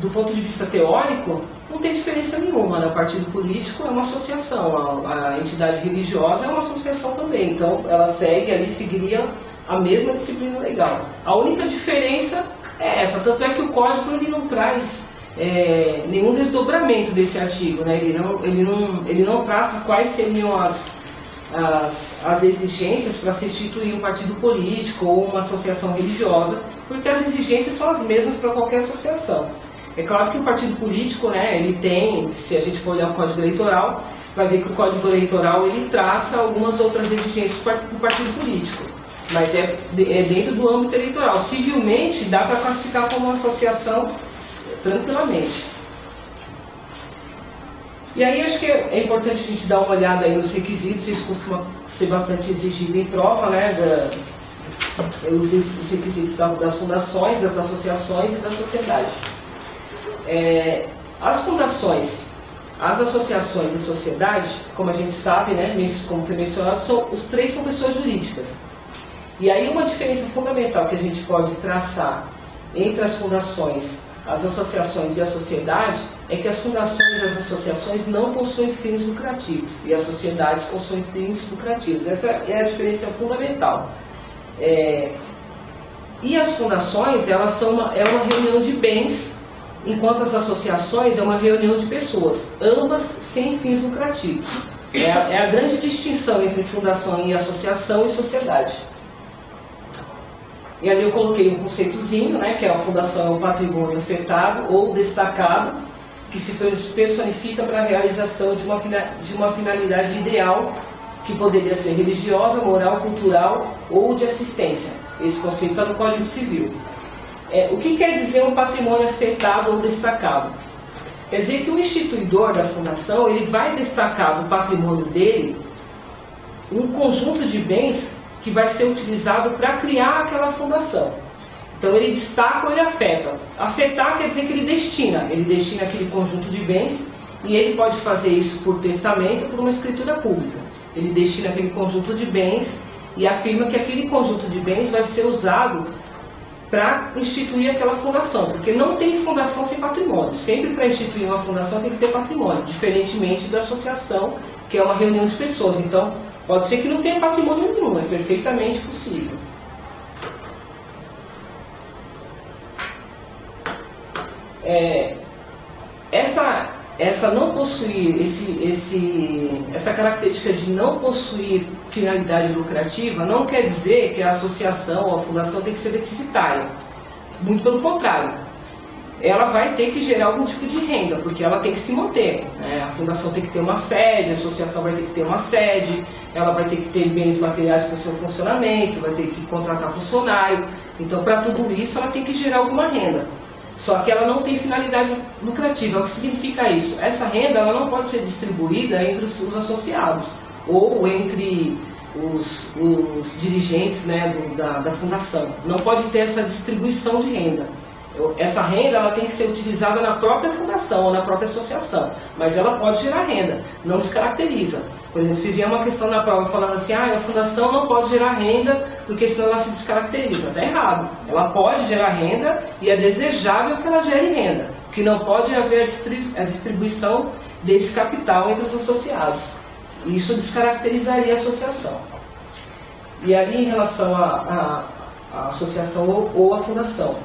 do ponto de vista teórico, não tem diferença nenhuma, né? O partido político é uma associação, a entidade religiosa é uma associação também, então ela seguiria a mesma disciplina legal. A única diferença é essa, tanto é que o Código ele não traz nenhum desdobramento desse artigo, né? Ele não traça quais seriam as exigências para se instituir um partido político ou uma associação religiosa, porque as exigências são as mesmas para qualquer associação. É claro que o partido político, né, ele tem, se a gente for olhar o Código Eleitoral, vai ver que o Código Eleitoral ele traça algumas outras exigências para o partido político, mas é dentro do âmbito eleitoral. Civilmente, dá para classificar como uma associação tranquilamente. E aí acho que é importante a gente dar uma olhada aí nos requisitos, isso costuma ser bastante exigido em prova, né, os requisitos das fundações, das associações e da sociedade. As fundações, as associações e a sociedade, como a gente sabe, né, como foi mencionado, os 3 são pessoas jurídicas. E aí uma diferença fundamental que a gente pode traçar entre as fundações, as associações e a sociedade é que as fundações e as associações não possuem fins lucrativos e as sociedades possuem fins lucrativos. Essa é a diferença fundamental. E as fundações, elas são uma reunião de bens, enquanto as associações é uma reunião de pessoas, ambas sem fins lucrativos. É a grande distinção entre fundação e associação e sociedade. E ali eu coloquei um conceitozinho, né, que é a fundação é um patrimônio afetado ou destacado, que se personifica para a realização de uma finalidade ideal, que poderia ser religiosa, moral, cultural ou de assistência. Esse conceito está no Código Civil. O que quer dizer um patrimônio afetado ou destacado? Quer dizer que o instituidor da fundação ele vai destacar do patrimônio dele um conjunto de bens que vai ser utilizado para criar aquela fundação. Então ele destaca ou ele afeta. Afetar quer dizer que ele destina aquele conjunto de bens, e ele pode fazer isso por testamento ou por uma escritura pública. Ele destina aquele conjunto de bens e afirma que aquele conjunto de bens vai ser usado para instituir aquela fundação, porque não tem fundação sem patrimônio. Sempre para instituir uma fundação tem que ter patrimônio, diferentemente da associação, que é uma reunião de pessoas. Então, pode ser que não tenha patrimônio nenhum, é perfeitamente possível. Essa não possuir, essa característica de não possuir finalidade lucrativa não quer dizer que a associação ou a fundação tem que ser deficitária. Muito pelo contrário. Ela vai ter que gerar algum tipo de renda, porque ela tem que se manter, né? A fundação tem que ter uma sede, a associação vai ter que ter uma sede, ela vai ter que ter bens materiais para o seu funcionamento, vai ter que contratar funcionário. Então, para tudo isso, ela tem que gerar alguma renda. Só que ela não tem finalidade lucrativa. O que significa isso? Essa renda ela não pode ser distribuída entre os associados ou entre os dirigentes, né, da fundação. Não pode ter essa distribuição de renda. Essa renda ela tem que ser utilizada na própria fundação ou na própria associação, mas ela pode gerar renda, não se caracteriza. Por exemplo, se vier uma questão na prova falando assim, a fundação não pode gerar renda porque senão ela se descaracteriza. Está errado. Ela pode gerar renda e é desejável que ela gere renda. O que não pode haver a distribuição desse capital entre os associados. Isso descaracterizaria a associação. E ali em relação à associação ou à fundação.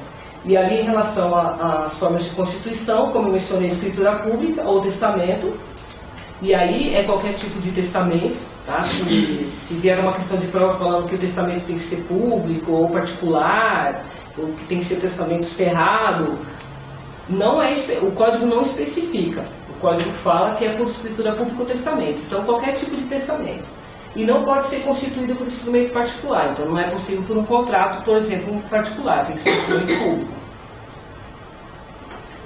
E ali em relação às formas de constituição, como eu mencionei, escritura pública ou testamento. E aí é qualquer tipo de testamento, tá? Se vier uma questão de prova falando que o testamento tem que ser público ou particular, ou que tem que ser testamento cerrado, o código não especifica. O código fala que é por escritura pública ou testamento. Então qualquer tipo de testamento. E não pode ser constituído por instrumento particular. Então não é possível por um contrato, por exemplo, um particular, tem que ser um instrumento público.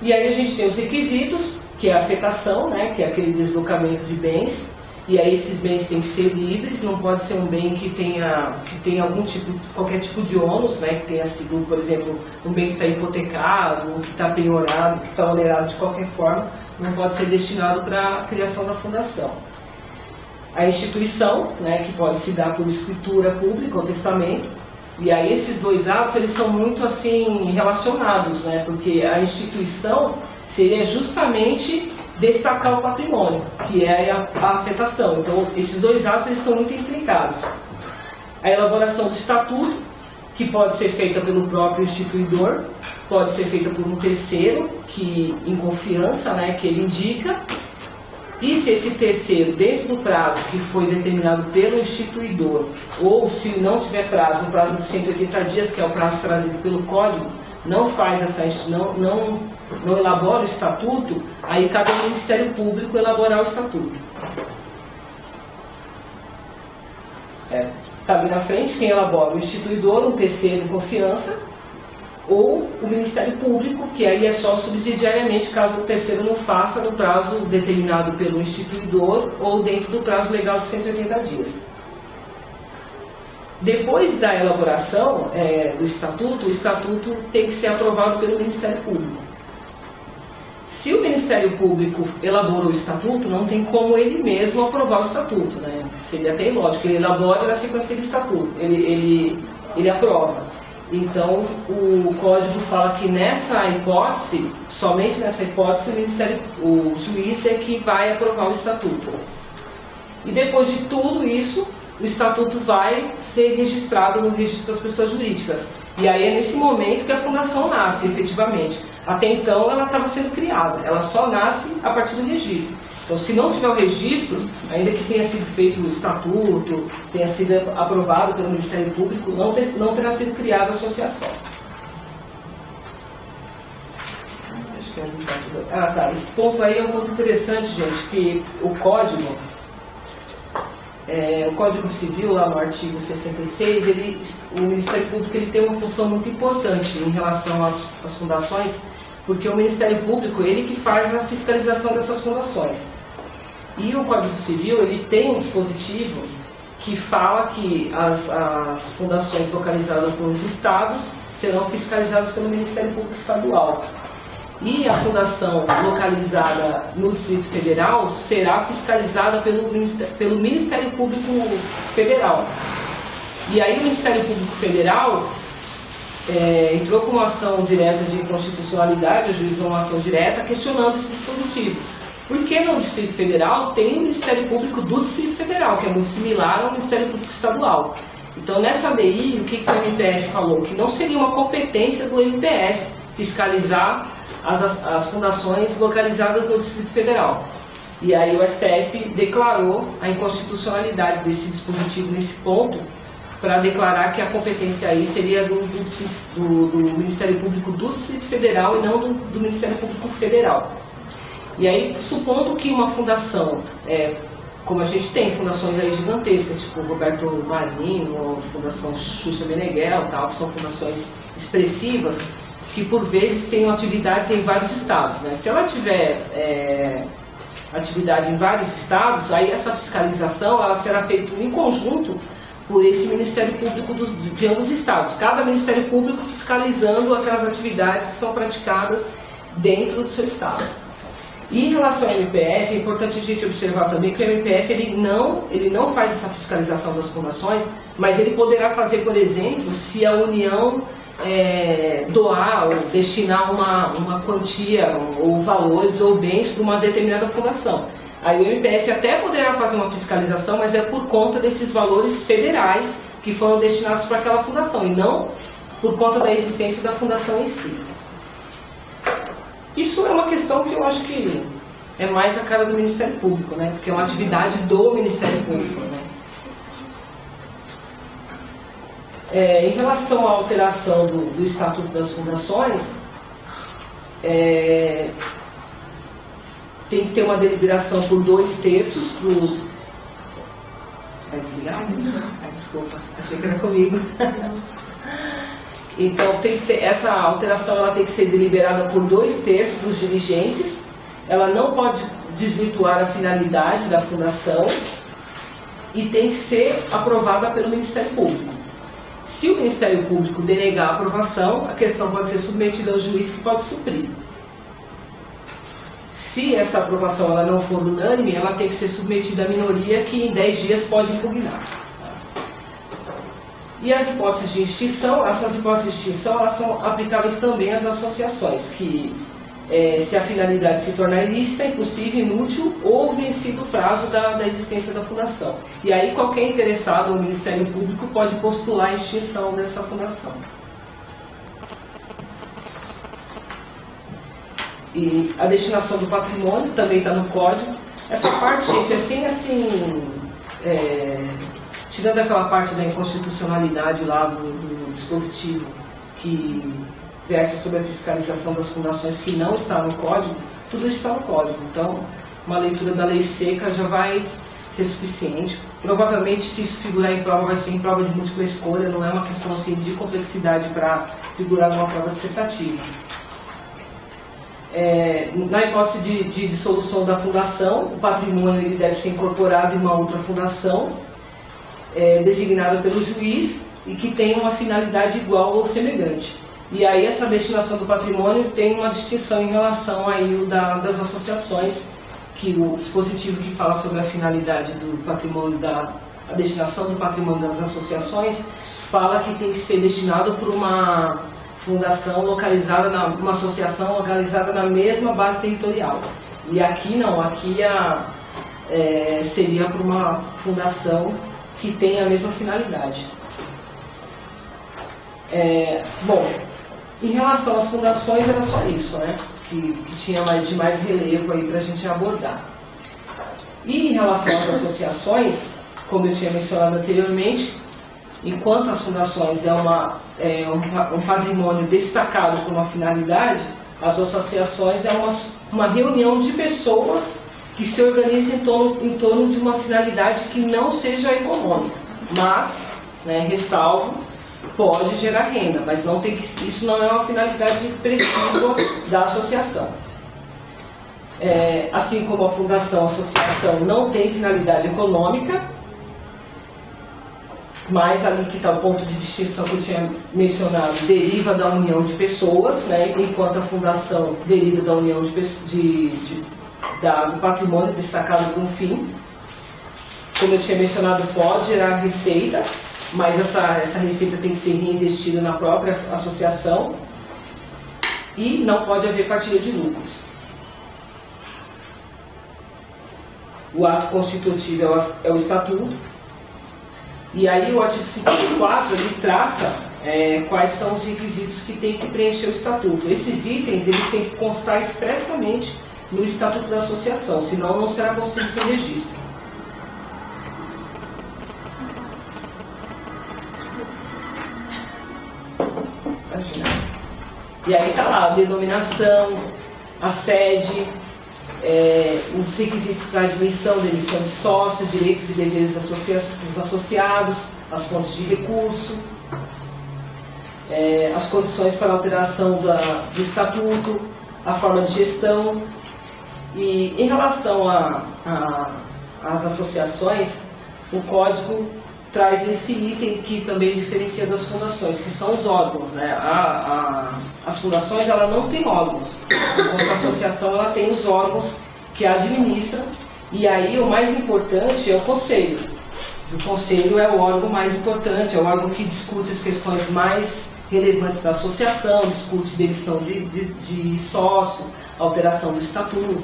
E aí a gente tem os requisitos, que é a afetação, né, que é aquele deslocamento de bens, e aí esses bens têm que ser livres, não pode ser um bem que tenha qualquer tipo de ônus, né, que tenha sido, por exemplo, um bem que está hipotecado, ou que está penhorado, que está onerado de qualquer forma, não pode ser destinado para a criação da fundação. A instituição, né, que pode se dar por escritura pública ou testamento, e aí esses dois atos eles são muito assim relacionados, né, porque a instituição seria justamente destacar o patrimônio, que é a afetação. Então, esses dois atos eles estão muito implicados. A elaboração do estatuto, que pode ser feita pelo próprio instituidor, pode ser feita por um terceiro, que em confiança, né, que ele indica. E se esse terceiro, dentro do prazo que foi determinado pelo instituidor, ou se não tiver prazo, no prazo de 180 dias, que é o prazo trazido pelo Código, não faz não elabora o estatuto, aí cabe ao Ministério Público elaborar o estatuto. Está ali na frente quem elabora: o instituidor, um terceiro em confiança, ou o Ministério Público, que aí é só subsidiariamente caso o terceiro não faça no prazo determinado pelo instituidor ou dentro do prazo legal de 180 dias. Depois da elaboração do estatuto, o estatuto tem que ser aprovado pelo Ministério Público. Se o Ministério Público elaborou o estatuto, não tem como ele mesmo aprovar o estatuto, né? Seria até ilógico. Ele elabora e na sequência do estatuto, ele aprova. Então, o Código fala que nessa hipótese, somente nessa hipótese, o juiz é que vai aprovar o estatuto. E depois de tudo isso, o estatuto vai ser registrado no registro das pessoas jurídicas. E aí é nesse momento que a fundação nasce, efetivamente. Até então ela estava sendo criada, ela só nasce a partir do registro. Então, se não tiver o registro, ainda que tenha sido feito o estatuto, tenha sido aprovado pelo Ministério Público, não terá sido criada a associação. Esse ponto aí é um ponto interessante, gente, que o Código Civil, lá no artigo 66, o Ministério Público ele tem uma função muito importante em relação às fundações, porque o Ministério Público ele que faz a fiscalização dessas fundações. E o Código Civil ele tem um dispositivo que fala que as fundações localizadas nos estados serão fiscalizadas pelo Ministério Público Estadual. E a fundação localizada no Distrito Federal será fiscalizada pelo Ministério Público Federal. E aí o Ministério Público Federal entrou com uma ação direta de inconstitucionalidade, ajuizou uma ação direta questionando esse dispositivo. Porque no Distrito Federal tem o Ministério Público do Distrito Federal, que é muito similar ao Ministério Público Estadual. Então nessa ABI, o que o MPF falou? Que não seria uma competência do MPF fiscalizar as fundações localizadas no Distrito Federal. E aí o STF declarou a inconstitucionalidade desse dispositivo nesse ponto, para declarar que a competência aí seria do Ministério Público do Distrito Federal e não do Ministério Público Federal. E aí, supondo que uma fundação, como a gente tem fundações aí gigantescas, tipo Roberto Marinho, ou Fundação Xuxa Meneghel, tal, que são fundações expressivas, que por vezes tenham atividades em vários estados, né? Se ela tiver atividade em vários estados, aí essa fiscalização ela será feita em conjunto por esse Ministério Público de ambos os estados. Cada Ministério Público fiscalizando aquelas atividades que são praticadas dentro do seu estado. E em relação ao MPF, é importante a gente observar também que o MPF ele não faz essa fiscalização das fundações, mas ele poderá fazer, por exemplo, se a União doar ou destinar uma quantia ou valores ou bens para uma determinada fundação. Aí o MPF até poderá fazer uma fiscalização, mas é por conta desses valores federais que foram destinados para aquela fundação e não por conta da existência da fundação em si. Isso é uma questão que eu acho que é mais a cara do Ministério Público, né? Porque é uma atividade do Ministério Público, né? Em relação à alteração do Estatuto das Fundações, tem que ter uma deliberação por 2/3 pro... Vai desligar? Desculpa, achei que era comigo. Então, tem que ter, essa alteração ela tem que ser deliberada por 2/3 dos dirigentes, ela não pode desvirtuar a finalidade da fundação e tem que ser aprovada pelo Ministério Público. Se o Ministério Público denegar a aprovação, a questão pode ser submetida ao juiz que pode suprir. Se essa aprovação ela não for unânime, ela tem que ser submetida à minoria que em 10 dias pode impugnar. E as hipóteses de extinção, essas hipóteses de extinção, elas são aplicáveis também às associações, que se a finalidade se tornar ilícita, impossível, inútil ou vencido o prazo da existência da fundação. E aí qualquer interessado no Ministério Público pode postular a extinção dessa fundação. E a destinação do patrimônio também está no Código. Essa parte, gente, é sem assim... tirando aquela parte da inconstitucionalidade lá do dispositivo que versa sobre a fiscalização das fundações que não está no Código, tudo isso está no Código. Então, uma leitura da lei seca já vai ser suficiente. Provavelmente, se isso figurar em prova, vai ser em prova de múltipla escolha, não é uma questão assim, de complexidade para figurar numa prova dissertativa. Na hipótese de dissolução da fundação, o patrimônio ele deve ser incorporado em uma outra fundação, designada pelo juiz e que tenha uma finalidade igual ou semelhante. E aí essa destinação do patrimônio tem uma distinção em relação aí das associações, que o dispositivo que fala sobre a finalidade do patrimônio, a destinação do patrimônio das associações, fala que tem que ser destinado por uma fundação localizada, uma associação localizada na mesma base territorial. E aqui não, aqui seria por uma fundação que tem a mesma finalidade. Bom, em relação às fundações era só isso, né? Que tinha de mais relevo aí para a gente abordar. E em relação às associações, como eu tinha mencionado anteriormente, enquanto as fundações um patrimônio destacado por uma finalidade, as associações é uma reunião de pessoas que se organizam em torno de uma finalidade que não seja econômica, mas, ressalvo, pode gerar renda, mas isso não é uma finalidade prescrível da associação. Assim como a fundação, a associação não tem finalidade econômica, mas ali que está o ponto de distinção que eu tinha mencionado, deriva da união de pessoas, enquanto a fundação deriva da união do patrimônio destacado por um fim. Como eu tinha mencionado, pode gerar receita, mas essa receita tem que ser reinvestida na própria associação e não pode haver partilha de lucros. O ato constitutivo é o estatuto, e aí o artigo 54 ele traça quais são os requisitos que tem que preencher o estatuto. Esses itens eles têm que constar expressamente no estatuto da associação, senão não será possível seu registro. E aí está lá a denominação, a sede, os requisitos para admissão, demissão de sócio, direitos e deveres dos associados, as fontes de recurso. as condições para alteração do estatuto, a forma de gestão. E em relação às associações, o Código traz esse item que também diferencia das fundações, que são os órgãos, né? As fundações, ela não tem órgãos, enquanto a associação ela tem os órgãos que a administram, e aí o mais importante é o conselho. O conselho é o órgão mais importante, é o órgão que discute as questões mais relevantes da associação, discute demissão de sócio, alteração do estatuto.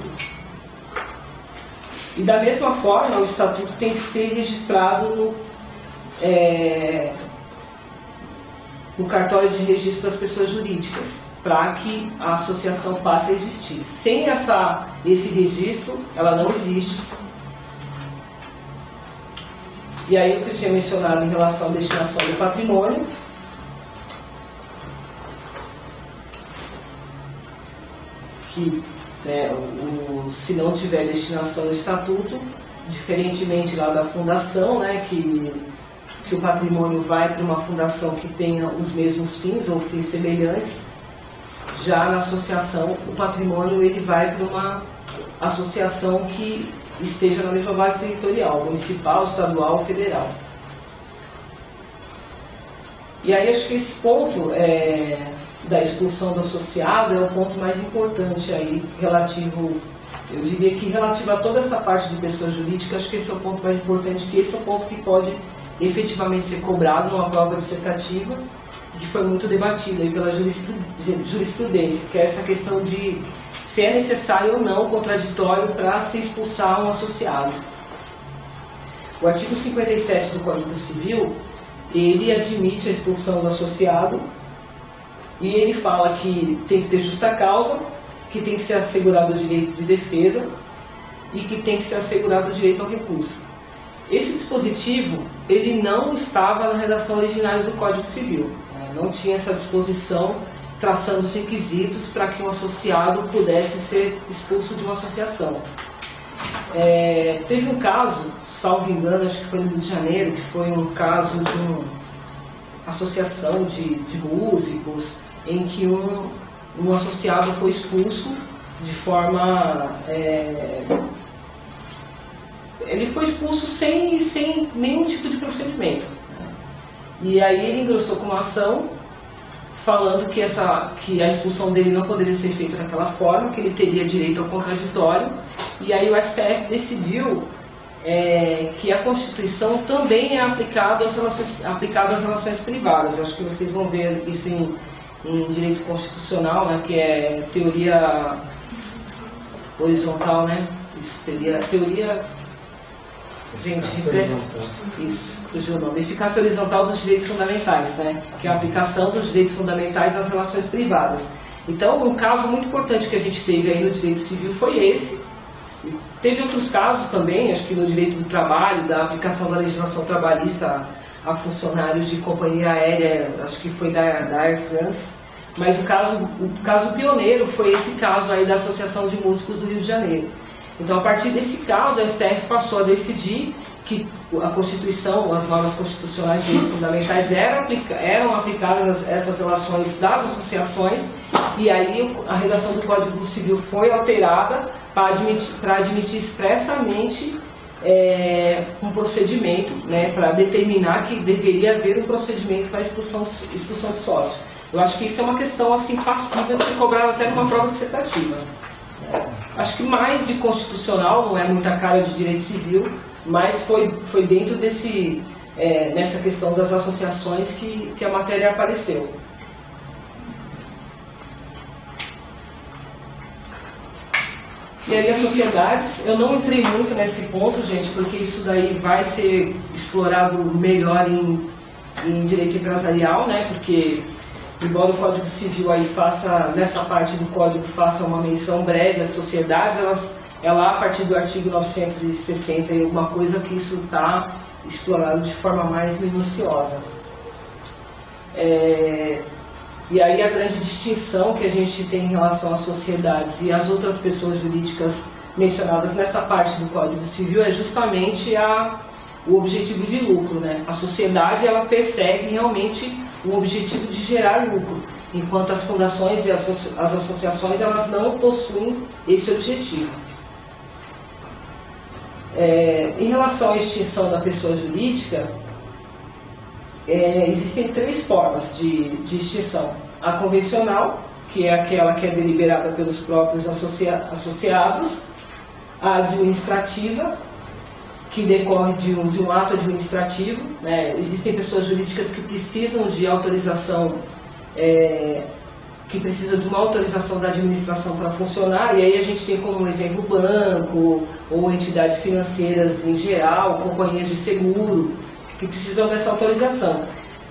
E da mesma forma, o estatuto tem que ser registrado no cartório de registro das pessoas jurídicas, para que a associação passe a existir. Sem esse registro, ela não existe. E aí o que eu tinha mencionado em relação à destinação do patrimônio, que se não tiver destinação no estatuto, diferentemente lá da fundação, né, que o patrimônio vai para uma fundação que tenha os mesmos fins ou fins semelhantes, já na associação o patrimônio ele vai para uma associação que esteja na mesma base territorial, municipal, estadual ou federal. E aí acho que esse ponto da expulsão do associado é o ponto mais importante aí, relativo, eu diria que relativo a toda essa parte de pessoas jurídicas, acho que esse é o ponto mais importante, que esse é o ponto que pode efetivamente ser cobrado numa prova dissertativa, que foi muito debatida aí pela jurisprudência, que é essa questão de se é necessário ou não contraditório para se expulsar um associado. O artigo 57 do Código Civil, ele admite a expulsão do associado e ele fala que tem que ter justa causa, que tem que ser assegurado o direito de defesa e que tem que ser assegurado o direito ao recurso. Esse dispositivo, ele não estava na redação originária do Código Civil, não tinha essa disposição traçando os requisitos para que um associado pudesse ser expulso de uma associação. Teve um caso, salvo engano, acho que foi no Rio de Janeiro, que foi um caso de uma associação de músicos, em que um associado foi expulso de forma... ele foi expulso sem nenhum tipo de procedimento. E aí ele ingressou com uma ação falando que a expulsão dele não poderia ser feita daquela forma, que ele teria direito ao contraditório. E aí o STF decidiu que a Constituição também é aplicada às relações privadas. Eu acho que vocês vão ver isso em direito constitucional, né, que é teoria horizontal, né? Isso, teoria gente, isso, fugiu o nome. Eficácia horizontal dos direitos fundamentais, né? Que é a aplicação dos direitos fundamentais nas relações privadas. Então, um caso muito importante que a gente teve aí no direito civil foi esse. Teve outros casos também, acho que no direito do trabalho, da aplicação da legislação trabalhista a funcionários de companhia aérea, acho que foi da Air France. Mas o caso pioneiro foi esse caso aí da Associação de Músicos do Rio de Janeiro. Então, a partir desse caso, a STF passou a decidir que a Constituição, as normas constitucionais de direitos fundamentais eram aplicadas a essas relações das associações, e aí a redação do Código Civil foi alterada para admitir expressamente um procedimento, né, para determinar que deveria haver um procedimento para expulsão de sócio. Eu acho que isso é uma questão assim, passível de ser cobrada até numa prova dissertativa. Acho que mais de constitucional, não é muita cara de direito civil, mas foi dentro nessa questão das associações que a matéria apareceu. E aí as sociedades, eu não entrei muito nesse ponto, gente, porque isso daí vai ser explorado melhor em direito empresarial, né? Porque embora o Código Civil aí nessa parte do Código faça uma menção breve às sociedades, ela a partir do artigo 960 e alguma coisa que isso está explorado de forma mais minuciosa. E aí a grande distinção que a gente tem em relação às sociedades e às outras pessoas jurídicas mencionadas nessa parte do Código Civil é justamente o objetivo de lucro, né? A sociedade, ela persegue realmente o objetivo de gerar lucro, enquanto as fundações e as associações elas não possuem esse objetivo. Em relação à extinção da pessoa jurídica, existem 3 formas de extinção. A convencional, que é aquela que é deliberada pelos próprios associados, a administrativa, que decorre de um ato administrativo, né? Existem pessoas jurídicas que precisam de autorização, que precisam de uma autorização da administração para funcionar, e aí a gente tem como exemplo banco, ou entidades financeiras em geral, companhias de seguro, que precisam dessa autorização.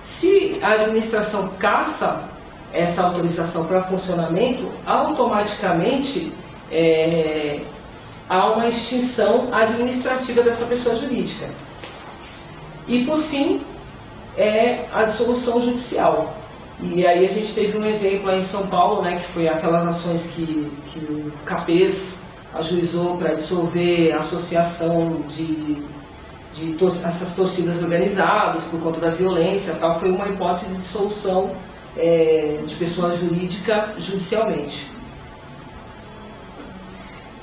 Se a administração caça essa autorização para funcionamento, automaticamente há uma extinção administrativa dessa pessoa jurídica. E, por fim, a dissolução judicial. E aí a gente teve um exemplo aí em São Paulo, né, que foi aquelas ações que o CAPES ajuizou para dissolver a associação de essas torcidas organizadas por conta da violência, tal. Foi uma hipótese de dissolução de pessoa jurídica judicialmente.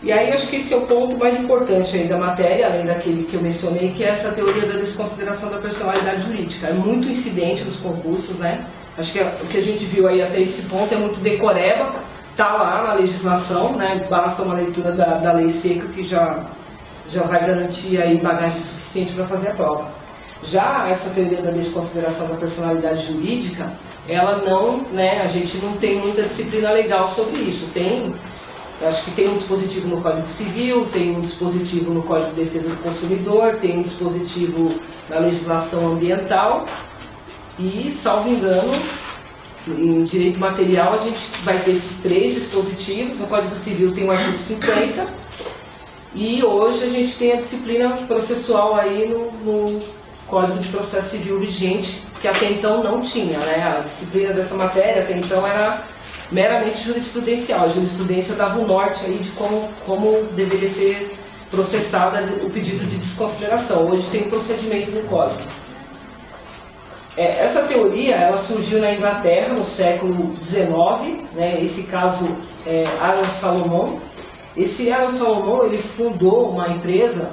E aí eu acho que esse é o ponto mais importante aí da matéria, além daquele que eu mencionei, que é essa teoria da desconsideração da personalidade jurídica. É muito incidente nos concursos, né? Acho que o que a gente viu aí até esse ponto é muito decoreba, está lá na legislação, né? Basta uma leitura da lei seca que já vai garantir aí bagagem suficiente para fazer a prova. Já essa teoria da desconsideração da personalidade jurídica, ela não, né, a gente não tem muita disciplina legal sobre isso. Eu acho que tem um dispositivo no Código Civil, tem um dispositivo no Código de Defesa do Consumidor, tem um dispositivo na legislação ambiental e, salvo engano, em direito material a gente vai ter esses 3 dispositivos. No Código Civil tem o artigo 50 e hoje a gente tem a disciplina processual aí no Código de Processo Civil vigente, que até então não tinha, né? A disciplina dessa matéria até então era meramente jurisprudencial. A jurisprudência dava o norte aí de como deveria ser processada o pedido de desconsideração. Hoje tem procedimentos no Código. Essa teoria ela surgiu na Inglaterra no século XIX, né? Esse caso é Aaron Salomon. Esse Aaron Salomon ele fundou uma empresa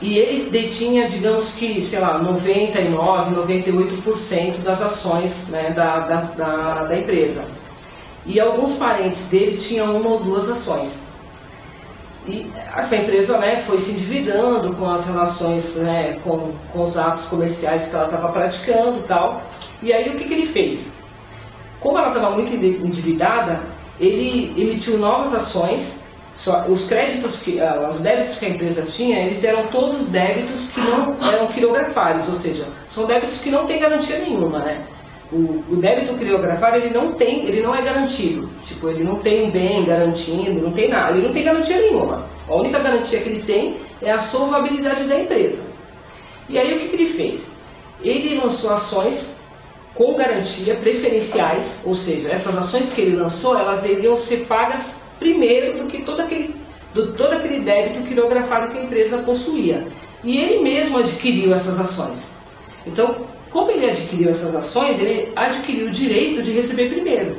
e ele detinha, digamos que, sei lá, 99%, 98% das ações, né, da empresa. E alguns parentes dele tinham 1 ou 2 ações. E essa empresa, né, foi se endividando com as relações, né, com os atos comerciais que ela estava praticando e tal. E aí o que ele fez? Como ela estava muito endividada, ele emitiu novas ações. Os débitos que a empresa tinha, eles eram todos débitos que não eram quirografários, ou seja, são débitos que não têm garantia nenhuma, né? O débito quirografário, ele não é garantido, tipo, ele não tem um bem garantindo, não tem nada, ele não tem garantia nenhuma. A única garantia que ele tem é a solvabilidade da empresa. E aí o que ele fez? Ele lançou ações com garantia preferenciais, ou seja, essas ações que ele lançou, elas iriam ser pagas primeiro do que todo aquele débito quirografário que a empresa possuía. E ele mesmo adquiriu essas ações. Então, como ele adquiriu essas ações, ele adquiriu o direito de receber primeiro.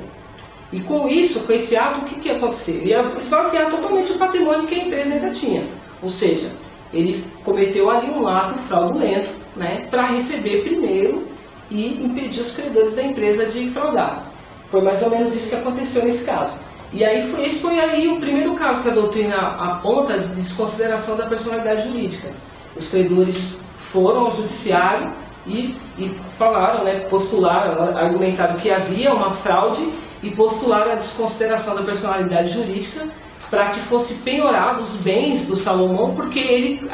E com isso, com esse ato, o que ia acontecer? Ele ia esvaziar totalmente o patrimônio que a empresa ainda tinha. Ou seja, ele cometeu ali um ato fraudulento, né, para receber primeiro e impedir os credores da empresa de fraudar. Foi mais ou menos isso que aconteceu nesse caso. E aí esse foi aí o primeiro caso que a doutrina aponta de desconsideração da personalidade jurídica. Os credores foram ao judiciário e falaram, né, postularam, argumentaram que havia uma fraude e postularam a desconsideração da personalidade jurídica para que fosse penhorado os bens do Salomão, porque ele,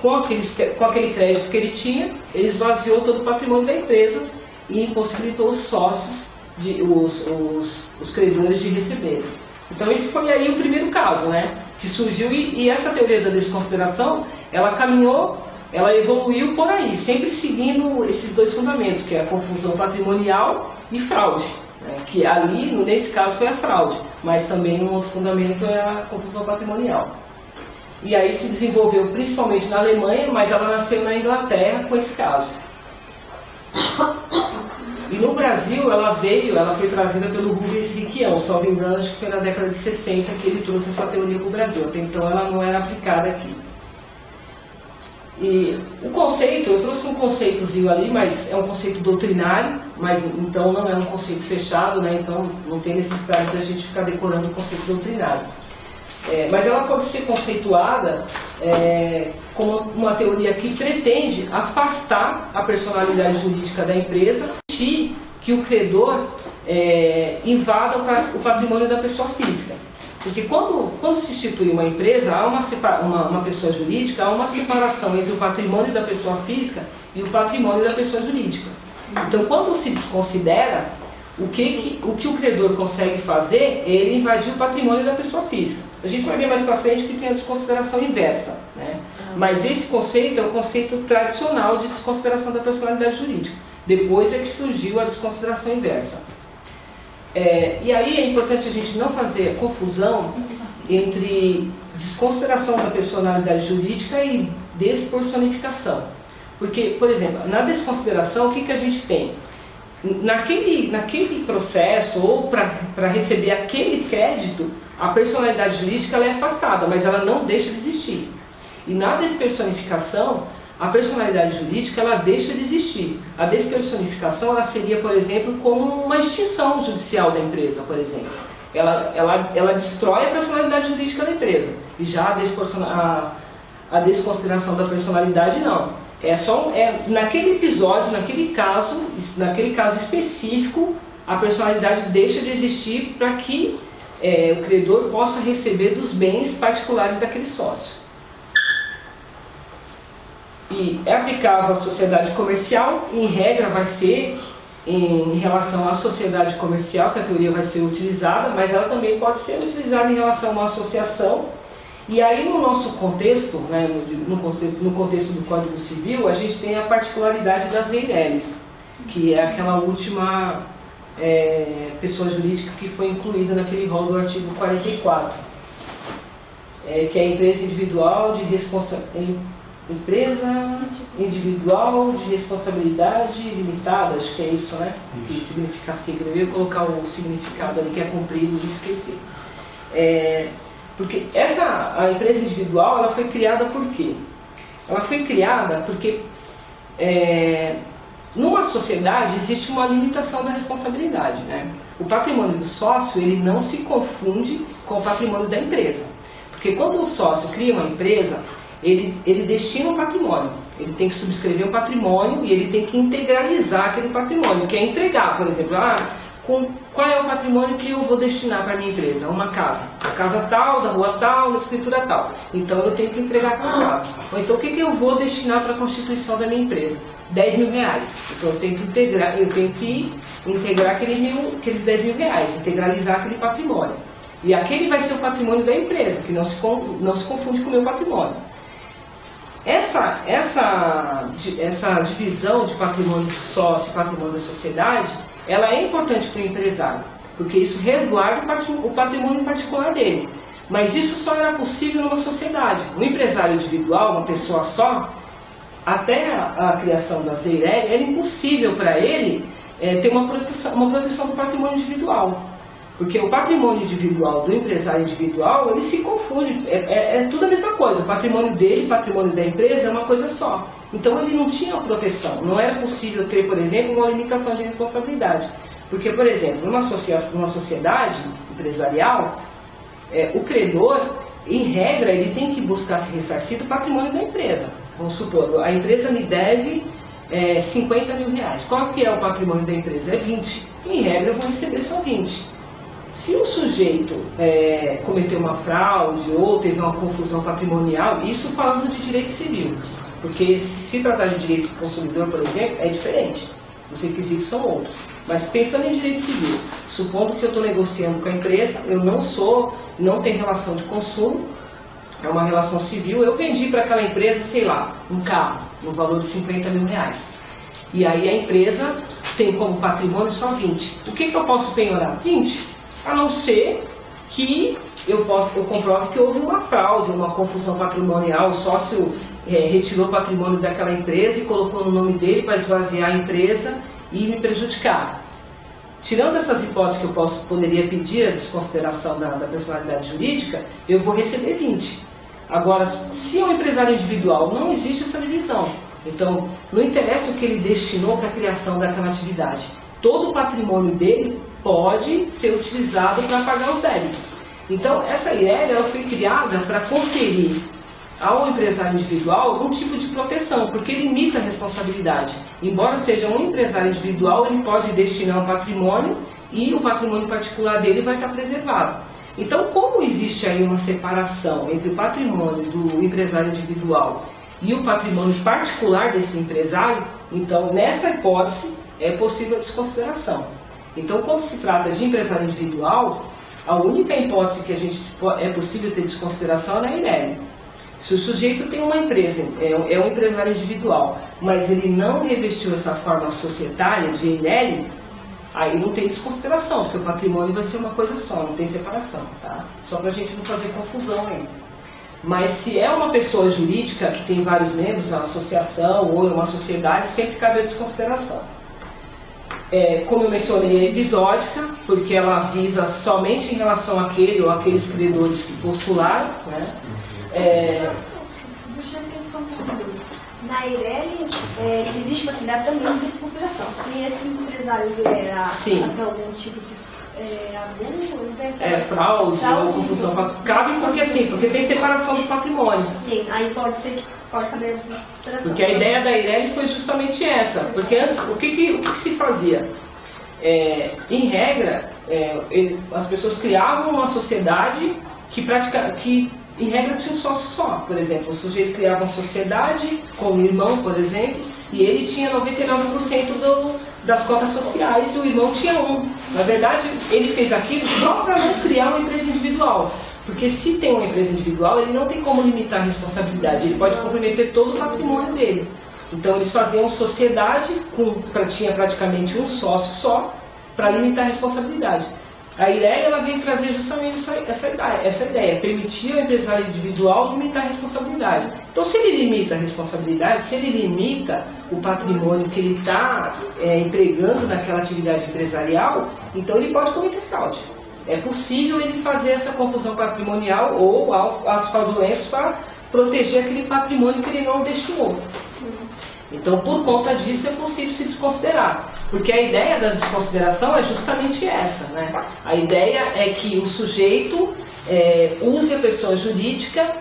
com aquele crédito que ele tinha, ele esvaziou todo o patrimônio da empresa e impossibilitou os sócios, os credores de receberem. Então esse foi aí o primeiro caso, né, que surgiu e essa teoria da desconsideração, ela caminhou, ela evoluiu por aí, sempre seguindo esses 2 fundamentos, que é a confusão patrimonial e fraude, né, que ali, nesse caso, foi a fraude, mas também um outro fundamento é a confusão patrimonial. E aí se desenvolveu principalmente na Alemanha, mas ela nasceu na Inglaterra com esse caso. E no Brasil ela foi trazida pelo Rubens Riquião, salvo engano, acho que foi na década de 60 que ele trouxe essa teoria para o Brasil. Até então ela não era aplicada aqui. E o conceito, eu trouxe um conceitozinho ali, mas é um conceito doutrinário, mas então não é um conceito fechado, né? Então não tem necessidade da gente ficar decorando o conceito doutrinário. Mas ela pode ser conceituada como uma teoria que pretende afastar a personalidade jurídica da empresa e que o credor invada o patrimônio da pessoa física. Porque quando se institui uma empresa, há uma pessoa jurídica, há uma separação entre o patrimônio da pessoa física e o patrimônio da pessoa jurídica. Então, quando se desconsidera, o que o credor consegue fazer é ele invadir o patrimônio da pessoa física. A gente vai ver mais para frente que tem a desconsideração inversa, né? Mas esse conceito é o conceito tradicional de desconsideração da personalidade jurídica. Depois é que surgiu a desconsideração inversa. E aí é importante a gente não fazer confusão entre desconsideração da personalidade jurídica e despersonificação. Porque, por exemplo, na desconsideração, o que a gente tem? Naquele processo, ou para receber aquele crédito, a personalidade jurídica ela é afastada, mas ela não deixa de existir. E na despersonificação, a personalidade jurídica ela deixa de existir. A despersonificação ela seria, por exemplo, como uma extinção judicial da empresa, por exemplo. Ela destrói a personalidade jurídica da empresa. E já a desconsideração da personalidade não. Naquele episódio, naquele caso específico, a personalidade deixa de existir para que o credor possa receber dos bens particulares daquele sócio. E é aplicável à sociedade comercial, e em regra vai ser em relação à sociedade comercial que a teoria vai ser utilizada, mas ela também pode ser utilizada em relação a uma associação. E aí no nosso contexto, né, no contexto do Código Civil, a gente tem a particularidade das EIRELIs, que é aquela última pessoa jurídica que foi incluída naquele rol do artigo 44, que é a empresa individual de responsabilidade limitada, acho que é isso, né? Que significa sigla. Eu ia colocar o significado ali que é comprido e esqueci. Porque a empresa individual ela foi criada por quê? Ela foi criada porque numa sociedade existe uma limitação da responsabilidade, né? O patrimônio do sócio ele não se confunde com o patrimônio da empresa. Porque quando o sócio cria uma empresa, ele destina um patrimônio, ele tem que subscrever um patrimônio e ele tem que integralizar aquele patrimônio, que é entregar, por exemplo, qual é o patrimônio que eu vou destinar para a minha empresa? Uma casa, a casa tal, da rua tal, da escritura tal, então eu tenho que entregar aquela casa. Ou então o que eu vou destinar para a constituição da minha empresa? 10 mil reais, então eu tenho que integrar aqueles 10 mil reais, integralizar aquele patrimônio. E aquele vai ser o patrimônio da empresa, que não se confunde com o meu patrimônio. Essa divisão de patrimônio de sócio e patrimônio da sociedade, ela é importante para o empresário, porque isso resguarda o patrimônio particular dele. Mas isso só era possível numa sociedade. Um empresário individual, uma pessoa só, até a criação da EIRELI, era impossível para ele ter uma proteção do patrimônio individual. Porque o patrimônio individual do empresário individual, ele se confunde, é tudo a mesma coisa. O patrimônio dele e o patrimônio da empresa é uma coisa só. Então ele não tinha proteção, não era possível ter, por exemplo, uma limitação de responsabilidade. Porque, por exemplo, numa sociedade empresarial, o credor, em regra, ele tem que buscar se ressarcir do patrimônio da empresa. Vamos supor, a empresa me deve 50 mil reais. Qual que é o patrimônio da empresa? É 20. Em regra, eu vou receber só 20. Se o sujeito cometeu uma fraude ou teve uma confusão patrimonial, isso falando de direito civil, porque se tratar de direito do consumidor, por exemplo, é diferente, os requisitos são outros. Mas pensando em direito civil, supondo que eu estou negociando com a empresa, eu não tenho relação de consumo, é uma relação civil, eu vendi para aquela empresa, sei lá, um carro, no valor de 50 mil reais. E aí a empresa tem como patrimônio só 20. O que eu posso penhorar? 20. A não ser que eu comprove que houve uma fraude, uma confusão patrimonial, o sócio retirou o patrimônio daquela empresa e colocou no nome dele para esvaziar a empresa e me prejudicar. Tirando essas hipóteses que eu poderia pedir a desconsideração da personalidade jurídica, eu vou receber 20. Agora, se é um empresário individual, não existe essa divisão. Então, não interessa o que ele destinou para a criação daquela atividade. Todo o patrimônio dele pode ser utilizado para pagar os débitos. Então, essa IRELI ela foi criada para conferir ao empresário individual algum tipo de proteção, porque limita a responsabilidade. Embora seja um empresário individual, ele pode destinar um patrimônio e o patrimônio particular dele vai estar preservado. Então, como existe aí uma separação entre o patrimônio do empresário individual e o patrimônio particular desse empresário, então, nessa hipótese, é possível a desconsideração. Então, quando se trata de empresário individual, a única hipótese que é possível ter desconsideração é na IRELI. Se o sujeito tem uma empresa, é um empresário individual, mas ele não revestiu essa forma societária de IRELI, aí não tem desconsideração, porque o patrimônio vai ser uma coisa só, não tem separação, tá? Só para a gente não fazer confusão aí. Mas se é uma pessoa jurídica que tem vários membros, uma associação ou uma sociedade, sempre cabe a desconsideração. Como eu mencionei, é episódica, porque ela visa somente em relação àquele ou àqueles credores que postularam, né? Na IRELI existe possibilidade também de desconsideração. Se esse empresário vier para algum tipo de abuso, fraude ou confusão, cabe porque tem separação do patrimônio. Sim, aí pode ser que pode caber essa desconsideração. Porque a ideia da IRELI foi justamente essa. Porque antes, o que se fazia? Em regra, as pessoas criavam uma sociedade que em regra tinha um sócio só. Por exemplo, o sujeito criava uma sociedade com um irmão, por exemplo, e ele tinha 99% das cotas sociais e o irmão tinha 1. Na verdade, ele fez aquilo só para não criar uma empresa individual. Porque se tem uma empresa individual, ele não tem como limitar a responsabilidade, ele pode comprometer todo o patrimônio dele. Então eles faziam sociedade, tinha praticamente um sócio só, para limitar a responsabilidade. A IRELI ela veio trazer justamente essa ideia, permitir ao empresário individual limitar a responsabilidade. Então se ele limita a responsabilidade, se ele limita o patrimônio que ele está empregando naquela atividade empresarial, então ele pode cometer fraude. É possível ele fazer essa confusão patrimonial ou atos fraudulentos para proteger aquele patrimônio que ele não destinou. Então, por conta disso, é possível se desconsiderar. Porque a ideia da desconsideração é justamente essa, né? A ideia é que o sujeito use a pessoa jurídica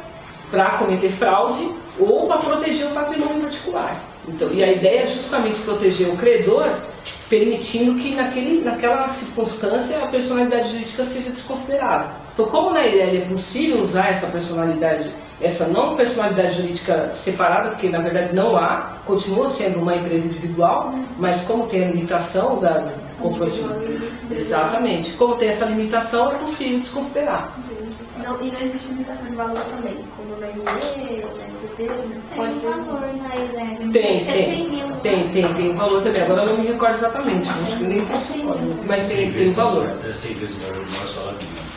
para cometer fraude ou para proteger o patrimônio particular. Então, e a ideia é justamente proteger o credor, permitindo que naquela circunstância a personalidade jurídica seja desconsiderada. Então, como na IRELI é possível usar essa não personalidade jurídica separada, porque na verdade não há, continua sendo uma empresa individual, mas como tem a limitação da corporativa. Exatamente. Como tem essa limitação, é possível desconsiderar. E não existe limitação de valor também, como na ME, na MPP, pode ser valor na IRELI. Tem valor também. Agora eu não me recordo exatamente, acho que nem posso, mas tem valor. É 100 vezes o valor do nosso salário mínimo.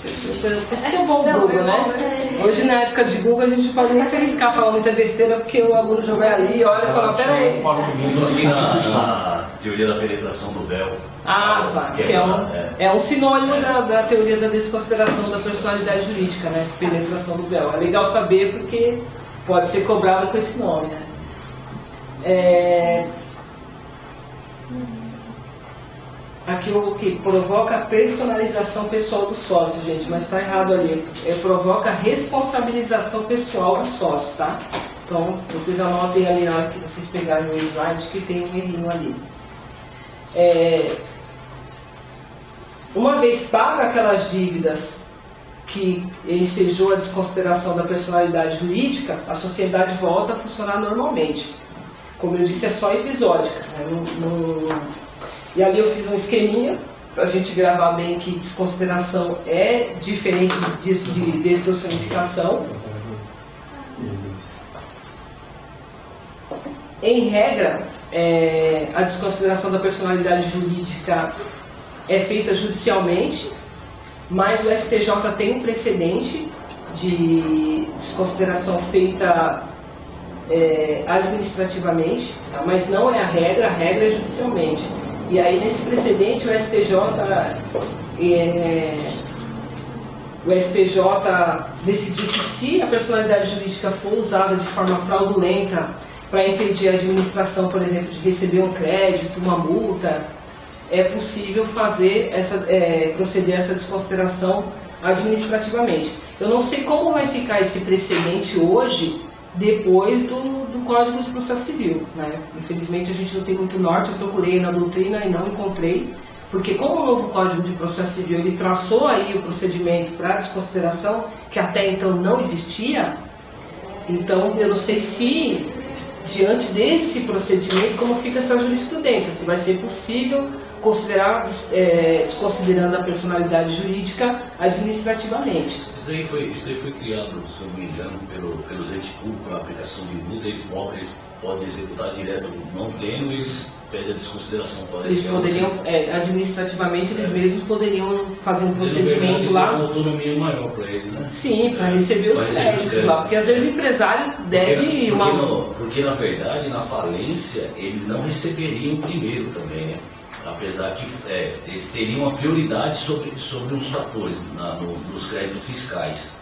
Por isso que é bom o Google, né? Hoje, na época de Google, a gente pode nem se arriscar a falar muita besteira, porque o aluno já vai ali e olha e fala, peraí. A teoria da penetração do véu. Que é um sinônimo da teoria da desconsideração da personalidade jurídica, né? Penetração do véu. É legal saber porque pode ser cobrado com esse nome, né? Aqui o que provoca a personalização pessoal do sócio, gente, mas está errado ali. Provoca a responsabilização pessoal do sócio, tá? Então, vocês anotem ali na hora que vocês pegarem o slide que tem um errinho ali. Uma vez paga aquelas dívidas que ensejou a desconsideração da personalidade jurídica, a sociedade volta a funcionar normalmente. Como eu disse, é só episódica, né? E ali eu fiz um esqueminha para a gente gravar bem que desconsideração é diferente de despersonificação. Em regra, a desconsideração da personalidade jurídica é feita judicialmente, mas o STJ tem um precedente de desconsideração feita administrativamente, tá? Mas não é a regra é judicialmente. E aí, nesse precedente, o STJ decidiu que se a personalidade jurídica for usada de forma fraudulenta para impedir a administração, por exemplo, de receber um crédito, uma multa, é possível proceder a essa desconsideração administrativamente. Eu não sei como vai ficar esse precedente hoje, depois do Código de Processo Civil, né? Infelizmente a gente não tem muito norte, eu procurei na doutrina e não encontrei, porque como o novo Código de Processo Civil ele traçou aí o procedimento para desconsideração, que até então não existia, então eu não sei se, diante desse procedimento, como fica essa jurisprudência, se vai ser possível considerar, desconsiderando a personalidade jurídica administrativamente. Isso daí foi criado, se eu não me engano, pelos entes públicos para aplicação de multa. Eles podem executar direto, não tendo, eles pedem a desconsideração. Eles poderiam, administrativamente, eles mesmos poderiam fazer um procedimento lá. Uma autonomia maior para eles, né? Sim, para receber os créditos lá, porque às vezes o empresário deve porque na verdade, na falência, eles não receberiam primeiro também, né? Apesar que eles teriam uma prioridade sobre os fatores nos créditos fiscais.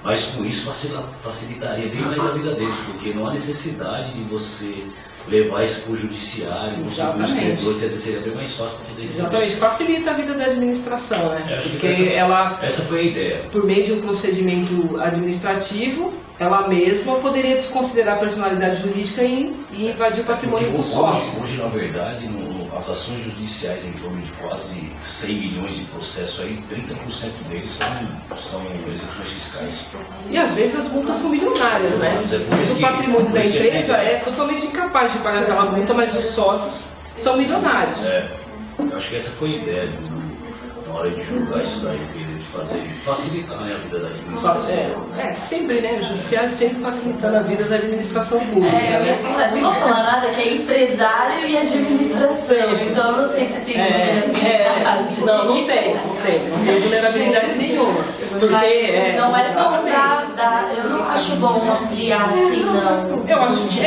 Mas com isso facilitaria bem mais a vida deles, porque não há necessidade de você levar isso para o judiciário, conseguir os credores, quer dizer, seria bem mais fácil para poder dizer. Exatamente, facilita a vida da administração, né? Porque essa foi a ideia. Por meio de um procedimento administrativo, ela mesma poderia desconsiderar a personalidade jurídica e invadir o patrimônio do sócio. Hoje, na verdade, as ações judiciais em torno de quase 100 milhões de processos aí, 30% deles são execuções fiscais. E às vezes as multas são milionárias, né? O patrimônio da empresa é totalmente incapaz de pagar aquela multa, mas os sócios são milionários. Eu acho que essa foi a ideia, na hora de julgar isso daí, de facilitar, né, a vida da administração. Sempre, né? O judiciário sempre facilitando a vida da administração pública. Eu ia falar, não vou falar nada, que é empresário e administração. Então eu não sei se tem não tem vulnerabilidade nenhuma. Porque, não é bom dar, eu não acho bom ampliar assim, não. Eu acho que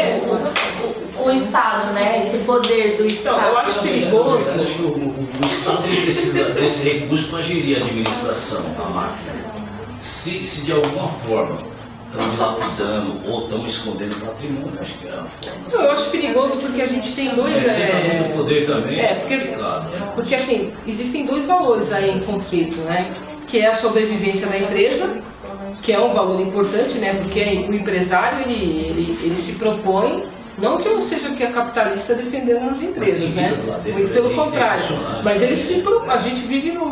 o Estado, né? Esse poder do Estado. Então, eu acho perigoso. Eu acho que o Estado precisa desse recurso para gerir a administração, a máquina. Se de alguma forma estão dilapidando ou estão escondendo o patrimônio, acho que é uma forma. Eu acho perigoso porque a gente tem dois. O poder também. Porque assim, existem dois valores aí em conflito, né? Que é a sobrevivência da empresa, que é um valor importante, né? Porque o empresário ele se propõe. Não que eu seja aqui a capitalista defendendo as empresas, né? Muito pelo contrário. Mas a gente vive num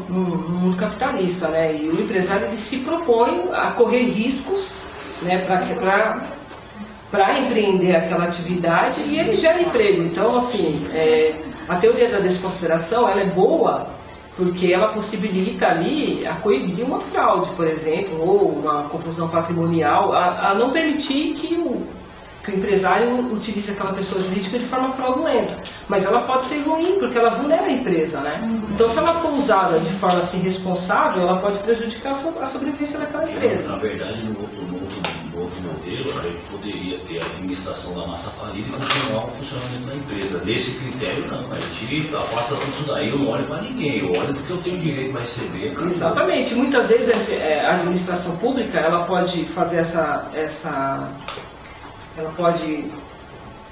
mundo capitalista, né? E o empresário ele se propõe a correr riscos, né? Para empreender aquela atividade e ele gera emprego. Então, assim, a teoria da desconsideração ela é boa porque ela possibilita ali a coibir uma fraude, por exemplo, ou uma confusão patrimonial, a não permitir que o empresário utilize aquela pessoa jurídica de forma fraudulenta. Mas ela pode ser ruim, porque ela vulnera a empresa, né? Então, se ela for usada de forma assim, responsável, ela pode prejudicar a sobrevivência daquela empresa. Na verdade, no outro modelo, a gente poderia ter a administração da massa falida e continuar o funcionamento da empresa. Nesse critério, não. A gente afasta tudo isso daí, eu não olho para ninguém, eu olho porque eu tenho direito para receber. Exatamente. Muitas vezes a administração pública, ela pode fazer ela pode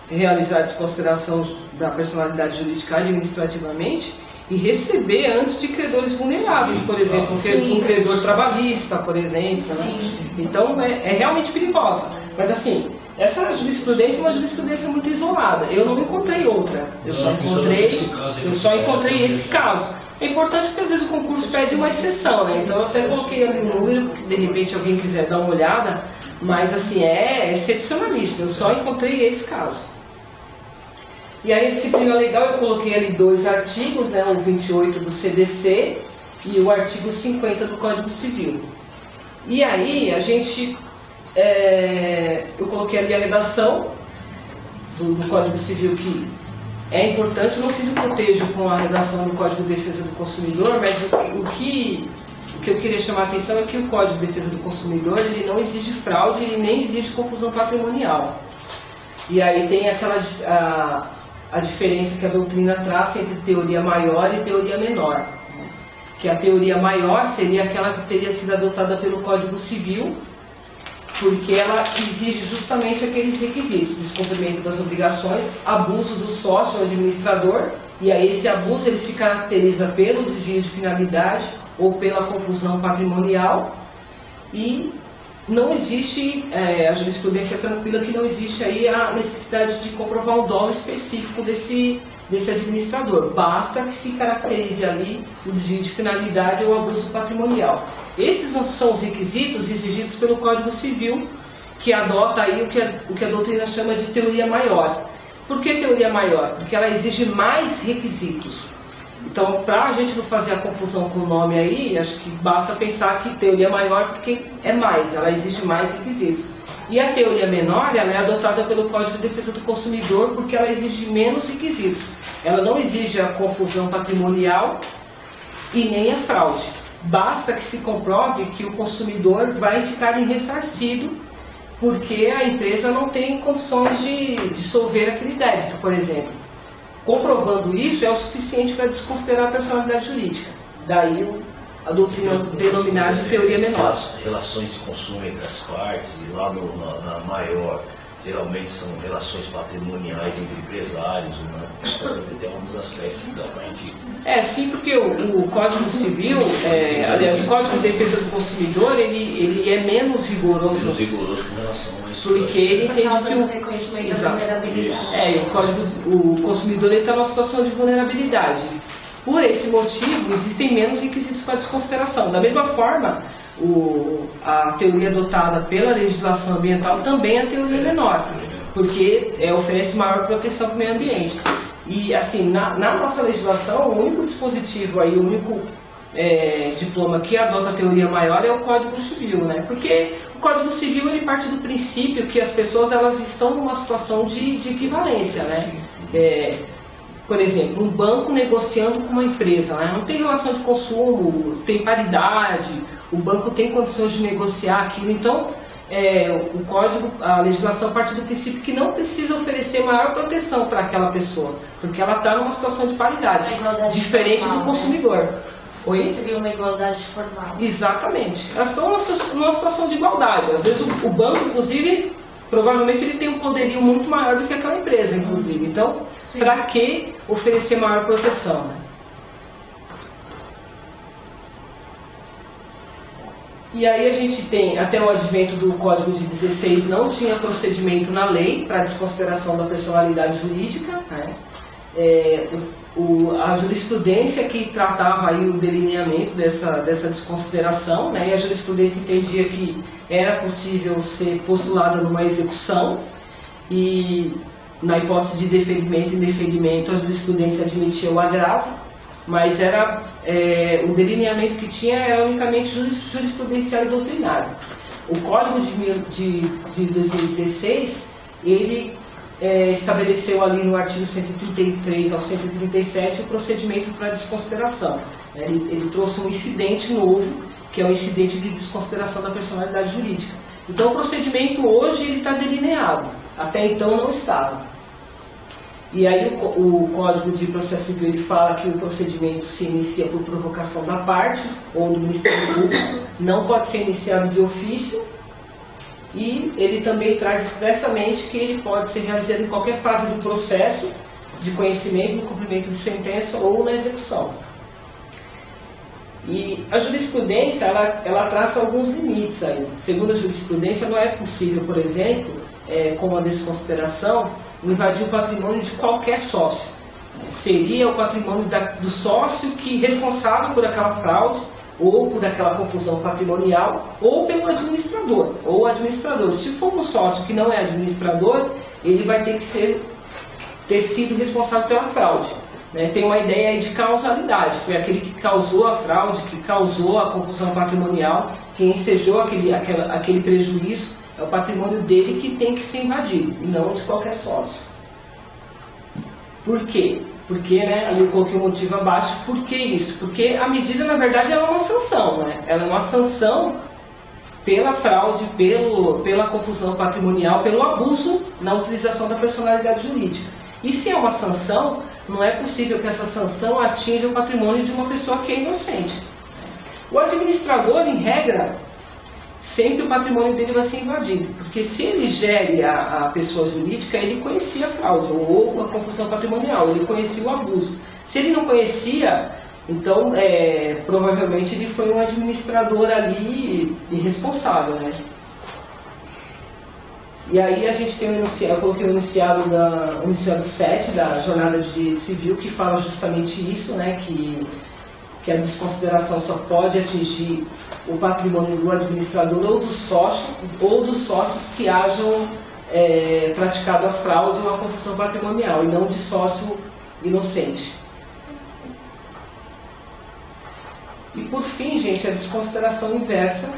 realizar a desconsideração da personalidade jurídica administrativamente e receber antes de credores vulneráveis, por exemplo, um credor trabalhista, por exemplo. Né? Então, é realmente perigosa. Mas, assim, essa jurisprudência é uma jurisprudência muito isolada. Eu não encontrei outra. Eu só encontrei esse caso. É importante porque, às vezes, o concurso pede uma exceção, né? Então, eu até coloquei ali um número, de repente, alguém quiser dar uma olhada. Mas, assim, é excepcionalíssimo. Eu só encontrei esse caso. E aí, a disciplina legal, eu coloquei ali 2 artigos, né? O 28 do CDC e o artigo 50 do Código Civil. E aí, a gente... eu coloquei ali a redação do Código Civil, que é importante. Eu não fiz o cotejo com a redação do Código de Defesa do Consumidor, mas o que que eu queria chamar a atenção é que o Código de Defesa do Consumidor, ele não exige fraude, ele nem exige confusão patrimonial. E aí tem a diferença que a doutrina traz entre teoria maior e teoria menor. Que a teoria maior seria aquela que teria sido adotada pelo Código Civil, porque ela exige justamente aqueles requisitos: descumprimento das obrigações, abuso do sócio ou administrador, e aí esse abuso ele se caracteriza pelo desvio de finalidade ou pela confusão patrimonial, e não existe, a jurisprudência é tranquila que não existe aí a necessidade de comprovar um dolo específico desse administrador, basta que se caracterize ali o desvio de finalidade ou abuso patrimonial. Esses são os requisitos exigidos pelo Código Civil, que adota aí o que a doutrina chama de teoria maior. Por que teoria maior? Porque ela exige mais requisitos. Então, para a gente não fazer a confusão com o nome aí, acho que basta pensar que teoria maior porque é mais, ela exige mais requisitos. E a teoria menor, ela é adotada pelo Código de Defesa do Consumidor porque ela exige menos requisitos. Ela não exige a confusão patrimonial e nem a fraude. Basta que se comprove que o consumidor vai ficar ressarcido porque a empresa não tem condições de dissolver aquele débito, por exemplo. Comprovando isso é o suficiente para desconsiderar a personalidade jurídica. Daí a doutrina denominar de teoria menor. Relações de consumo entre as partes, e lá na maior, geralmente são relações patrimoniais entre empresários, né? Então, tem alguns aspectos que dá para a gente... Sim, porque o Código Civil, aliás, o Código de Defesa do Consumidor, ele é menos rigoroso. Menos rigoroso com relação a isso. Porque ele entende que o reconhecimento da vulnerabilidade. O consumidor está numa situação de vulnerabilidade. Por esse motivo, existem menos requisitos para desconsideração. Da mesma forma, a teoria adotada pela legislação ambiental também é a teoria menor, porque oferece maior proteção para o meio ambiente. E, assim, na nossa legislação, o único dispositivo aí, o único diploma que adota a teoria maior é o Código Civil, né? Porque o Código Civil, ele parte do princípio que as pessoas, elas estão numa situação de equivalência, né? Por exemplo, um banco negociando com uma empresa, né? Não tem relação de consumo, tem paridade, o banco tem condições de negociar aquilo. Então, o código, a legislação parte do princípio que não precisa oferecer maior proteção para aquela pessoa, porque ela está numa situação de paridade, diferente formal, do consumidor. Né? Oi? Seria uma igualdade formal. Exatamente. Elas estão numa situação de igualdade. Às vezes o banco, inclusive, provavelmente ele tem um poderio muito maior do que aquela empresa, inclusive. Então, para que oferecer maior proteção? Né? E aí a gente tem, até o advento do Código de 16, não tinha procedimento na lei para desconsideração da personalidade jurídica, né? A jurisprudência que tratava aí o delineamento dessa desconsideração, né? E a jurisprudência entendia que era possível ser postulada numa execução, e na hipótese de deferimento e indeferimento a jurisprudência admitia o agravo, mas era o delineamento que tinha era unicamente jurisprudencial e doutrinário. O Código de 2016, ele estabeleceu ali no artigo 133 ao 137 o procedimento para desconsideração. Ele trouxe um incidente novo, que é o incidente de desconsideração da personalidade jurídica. Então o procedimento hoje ele está delineado, até então não estava. E aí o Código de Processo Civil ele fala que o procedimento se inicia por provocação da parte ou do Ministério Público, não pode ser iniciado de ofício, e ele também traz expressamente que ele pode ser realizado em qualquer fase do processo de conhecimento, no cumprimento de sentença ou na execução. E a jurisprudência, ela traça alguns limites aí. Segundo a jurisprudência, não é possível, por exemplo, com a desconsideração, invadir o patrimônio de qualquer sócio. Seria o patrimônio do sócio que responsável por aquela fraude, ou por aquela confusão patrimonial, ou pelo administrador, ou administrador. Se for um sócio que não é administrador, ele vai ter que ter sido responsável pela fraude. Tem uma ideia aí de causalidade, foi aquele que causou a fraude, que causou a confusão patrimonial, que ensejou aquele prejuízo, é o patrimônio dele que tem que ser invadido, e não de qualquer sócio. Por quê? Porque, né, ali eu coloquei o motivo abaixo. Por que isso? Porque a medida, na verdade, ela é uma sanção, né? Ela é uma sanção pela fraude, pela confusão patrimonial, pelo abuso na utilização da personalidade jurídica. E se é uma sanção, não é possível que essa sanção atinja o patrimônio de uma pessoa que é inocente. O administrador, em regra, sempre o patrimônio dele vai ser invadido, porque se ele gere a pessoa jurídica, ele conhecia a fraude ou a confusão patrimonial, ele conhecia o abuso. Se ele não conhecia, então provavelmente ele foi um administrador ali irresponsável, né? E aí a gente tem eu coloquei o enunciado 7 da Jornada de Direito Civil, que fala justamente isso, né, que a desconsideração só pode atingir o patrimônio do administrador ou dos sócios que hajam praticado a fraude ou a confusão patrimonial, e não de sócio inocente. E por fim, gente, a desconsideração inversa,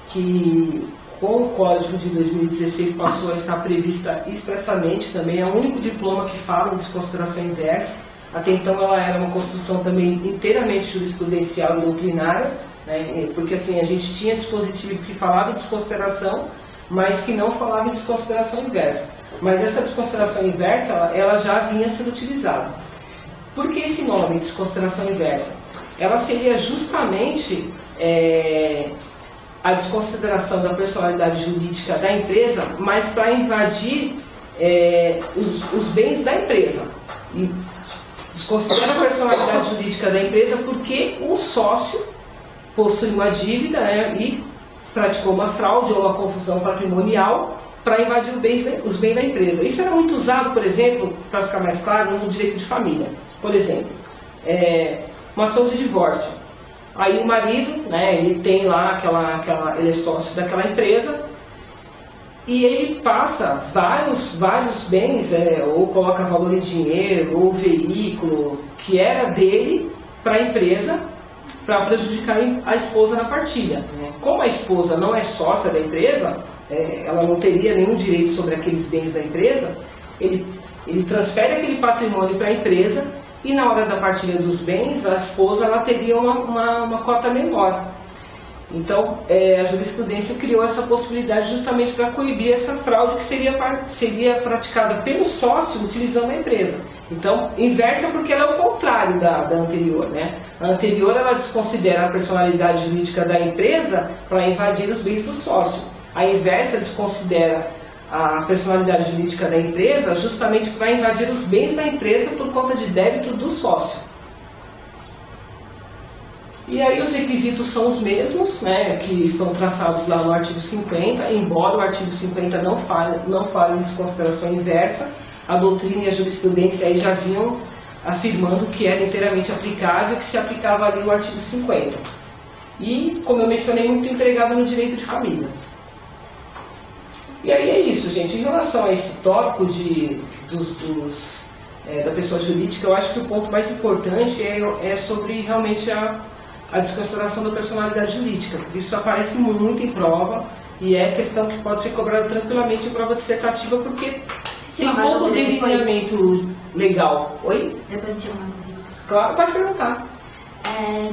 que com o Código de 2016 passou a estar prevista expressamente também, é o único diploma que fala em desconsideração inversa. Até então ela era uma construção também inteiramente jurisprudencial e doutrinária, né? Porque assim, a gente tinha dispositivo que falava em desconsideração, mas que não falava em desconsideração inversa. Mas essa desconsideração inversa, ela já vinha sendo utilizada. Por que esse nome, desconsideração inversa? Ela seria justamente a desconsideração da personalidade jurídica da empresa, mas para invadir os bens da empresa. E desconsidera a personalidade jurídica da empresa porque o sócio possui uma dívida, né, e praticou uma fraude ou uma confusão patrimonial para invadir os bens da empresa. Isso era muito usado, por exemplo, para ficar mais claro, no direito de família. Por exemplo, uma ação de divórcio. Aí o marido, né, ele tem lá ele é sócio daquela empresa e ele passa vários bens, ou coloca valor em dinheiro, ou veículo que era dele para a empresa, para prejudicar a esposa na partilha, né? Como a esposa não é sócia da empresa, ela não teria nenhum direito sobre aqueles bens da empresa, ele transfere aquele patrimônio para a empresa. E na hora da partilha dos bens, a esposa ela teria uma cota menor. Então, a jurisprudência criou essa possibilidade justamente para coibir essa fraude que seria praticada pelo sócio utilizando a empresa. Então, inversa porque ela é o contrário da anterior, né? A anterior, ela desconsidera a personalidade jurídica da empresa para invadir os bens do sócio. A inversa desconsidera a personalidade jurídica da empresa justamente para invadir os bens da empresa por conta de débito do sócio. E aí os requisitos são os mesmos, né, que estão traçados lá no artigo 50, embora o artigo 50 não fale em desconsideração inversa, a doutrina e a jurisprudência aí já vinham afirmando que era inteiramente aplicável, que se aplicava ali o artigo 50. E, como eu mencionei, muito empregado no direito de família. E aí é isso, gente. Em relação a esse tópico da pessoa jurídica, eu acho que o ponto mais importante é sobre realmente a desconsideração da personalidade jurídica. Isso aparece muito em prova e é questão que pode ser cobrada tranquilamente em prova dissertativa, porque tem todo o delineamento legal. Oi? Depois eu te mando. Claro, pode perguntar.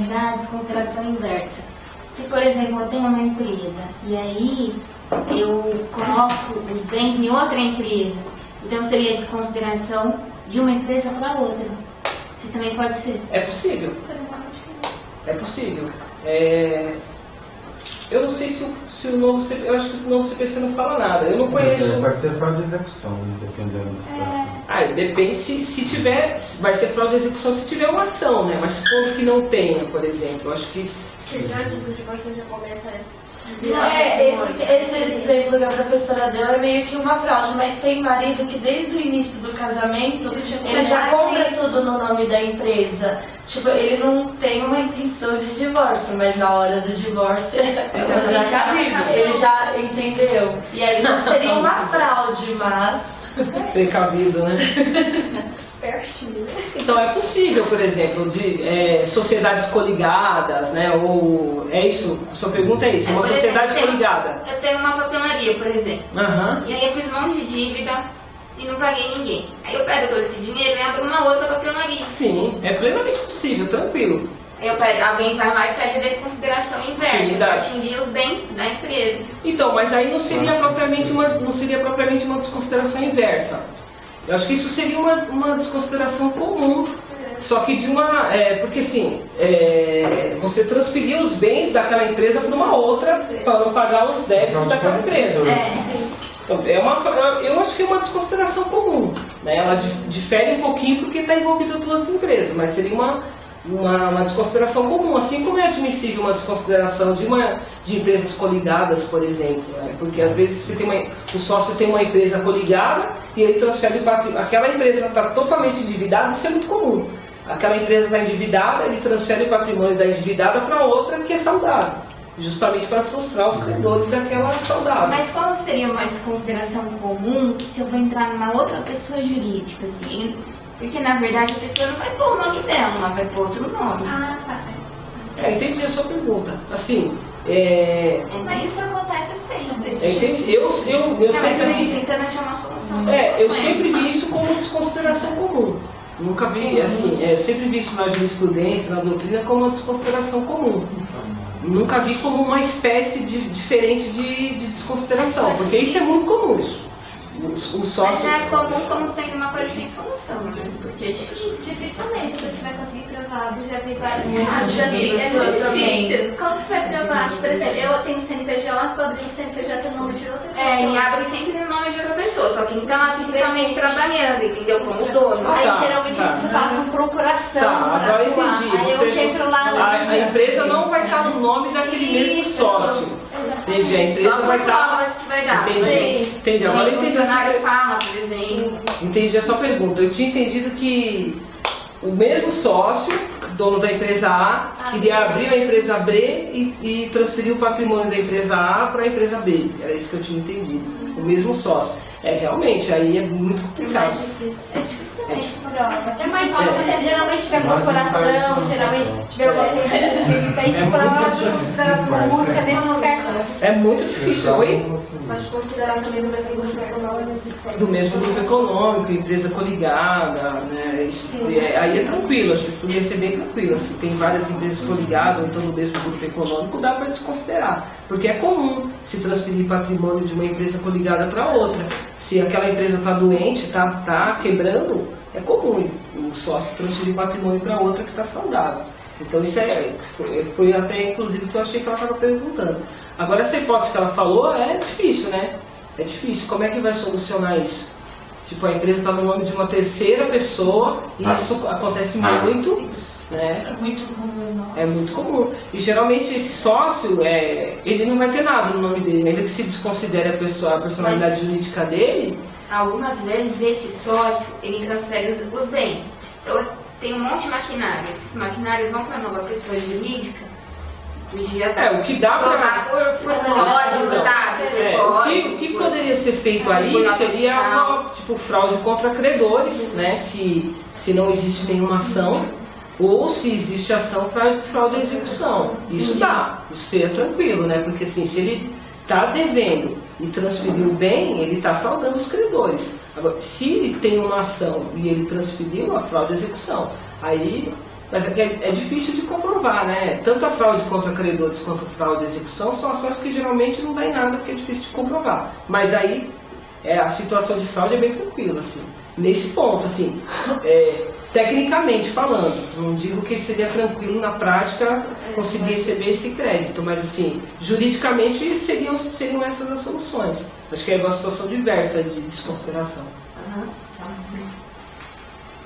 Da desconsideração inversa. Se, por exemplo, eu tenho uma empresa e aí eu coloco os bens em outra empresa, então seria a desconsideração de uma empresa para outra. Isso também pode ser? É possível. É possível. Eu não sei se o novo CPC, eu acho que o novo CPC não fala nada. Eu não conheço. Pode ser fraude de execução, dependendo da situação. Depende se tiver. Vai ser fraude de execução se tiver uma ação, né? Mas supondo que não tenha, por exemplo, eu acho que. Porque antes do divórcio já começa esse exemplo que a professora deu é meio que uma fraude, mas tem marido que desde o início do casamento ele já compra tudo no nome da empresa. Tipo, ele não tem uma intenção de divórcio, mas na hora do divórcio ele já entendeu. E aí não seria uma fraude, mas precavido, né? Então é possível, por exemplo, de sociedades coligadas, né? Ou é isso? A sua pergunta é isso? Uma sociedade coligada? Eu tenho uma papelaria, por exemplo. Uhum. E aí eu fiz um monte de dívida e não paguei ninguém. Aí eu pego todo esse dinheiro e abro uma outra papelaria. Sim, é plenamente possível, tranquilo. Alguém vai lá e pede a desconsideração inversa para atingir os bens da empresa. Então, mas aí não seria propriamente uma desconsideração inversa. Eu acho que isso seria uma desconsideração comum, só que de uma... porque assim, você transferiu os bens daquela empresa para uma outra para não pagar os débitos daquela empresa. Então, eu acho que é uma desconsideração comum, né? Ela difere um pouquinho porque está envolvida duas empresas, mas seria uma desconsideração comum, assim como é admissível uma desconsideração de empresas coligadas, por exemplo, né? Porque às vezes o sócio tem uma empresa coligada e ele transfere o patrimônio. Aquela empresa está totalmente endividada, isso é muito comum. Aquela empresa está endividada, ele transfere o patrimônio da endividada para outra que é saudável, justamente para frustrar os credores daquela saudável. Mas qual seria uma desconsideração comum se eu vou entrar numa outra pessoa jurídica, assim? Porque, na verdade, a pessoa não vai pôr o nome dela, ela vai pôr outro nome. Ah, tá. Entendi a sua pergunta. Assim, Mas isso acontece sempre. Entendi. Eu sempre vi... tentando achar uma solução. Eu sempre vi isso como desconsideração comum. Nunca vi, assim, eu sempre vi isso na jurisprudência, na doutrina, como uma desconsideração comum. Nunca vi como uma espécie diferente de desconsideração, porque isso é muito comum. Mas é comum como sendo uma coisa sem solução, né? Porque dificilmente você vai conseguir provar. Eu já vi vários casos assim, é muito difícil. Como que vai provar? Por exemplo, eu tenho CNPJ, vou abrir CNPJ no nome de outra pessoa. E abre sempre no nome de outra pessoa, só que então ela fisicamente trabalhando, entendeu? Como dono. Aí geralmente isso passa por procuração. Agora eu entendi. Aí eu entro lá a empresa não vai estar no nome daquele mesmo sócio. Entendi, a empresa vai estar... que vai dar. Entendi, agora eu entendi. Fala, por exemplo. Entendi a sua pergunta. Eu tinha entendido que o mesmo sócio, dono da empresa A, iria abrir a empresa B e transferir o patrimônio da empresa A para a empresa B. Era isso que eu tinha entendido. O mesmo sócio. Realmente, aí é muito complicado. É dificilmente prova. É mais fácil, geralmente tiver corporação, geralmente tiver uma coisa que isso prova busca nesse cartão. É muito difícil, Pode considerar também do mesmo grupo econômico. Do mesmo grupo econômico, empresa coligada, né? Aí é tranquilo, acho que isso poderia ser bem tranquilo. Assim, tem várias empresas coligadas, então do mesmo grupo econômico dá para desconsiderar. Porque é comum se transferir patrimônio de uma empresa coligada para outra. Se aquela empresa está doente, está quebrando, é comum o sócio transferir patrimônio para outra que está saudável. Então isso foi até inclusive o que eu achei que ela estava perguntando. Agora essa hipótese que ela falou é difícil, né? É difícil. Como é que vai solucionar isso? Tipo, a empresa está no nome de uma terceira pessoa e isso acontece muito, né? É muito comum. E geralmente esse sócio, ele não vai ter nada no nome dele, ainda que se desconsidere a personalidade jurídica dele. Algumas vezes esse sócio, ele transfere os bens. Então tem um monte de maquinário. Esses maquinários vão para a nova pessoa jurídica. O que dá para... por código, sabe? O que poderia ser feito aí seria fraude contra credores, né? Se não existe nenhuma ação, ou se existe ação, fraude à execução. Isso dá, isso seria tranquilo, né? Porque assim, se ele está devendo e transferiu o bem, ele está fraudando os credores. Agora, se tem uma ação e ele transferiu, a fraude à execução. Aí... Mas é difícil de comprovar, né? Tanto a fraude contra credores quanto a fraude à execução são ações que geralmente não dá em nada porque é difícil de comprovar. Mas aí a situação de fraude é bem tranquila, assim. Nesse ponto, assim, tecnicamente falando, não digo que seria tranquilo na prática conseguir receber esse crédito, mas assim, juridicamente seriam essas as soluções. Acho que é uma situação diversa de desconsideração.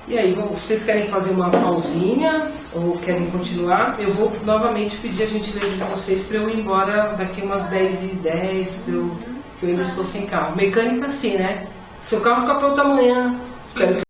E aí, vocês querem fazer uma pausinha ou querem continuar? Eu vou novamente pedir a gentileza de vocês para eu ir embora daqui umas 10h10, que eu ainda estou sem carro. Mecânica sim, né? Seu carro fica pronto amanhã. Espero que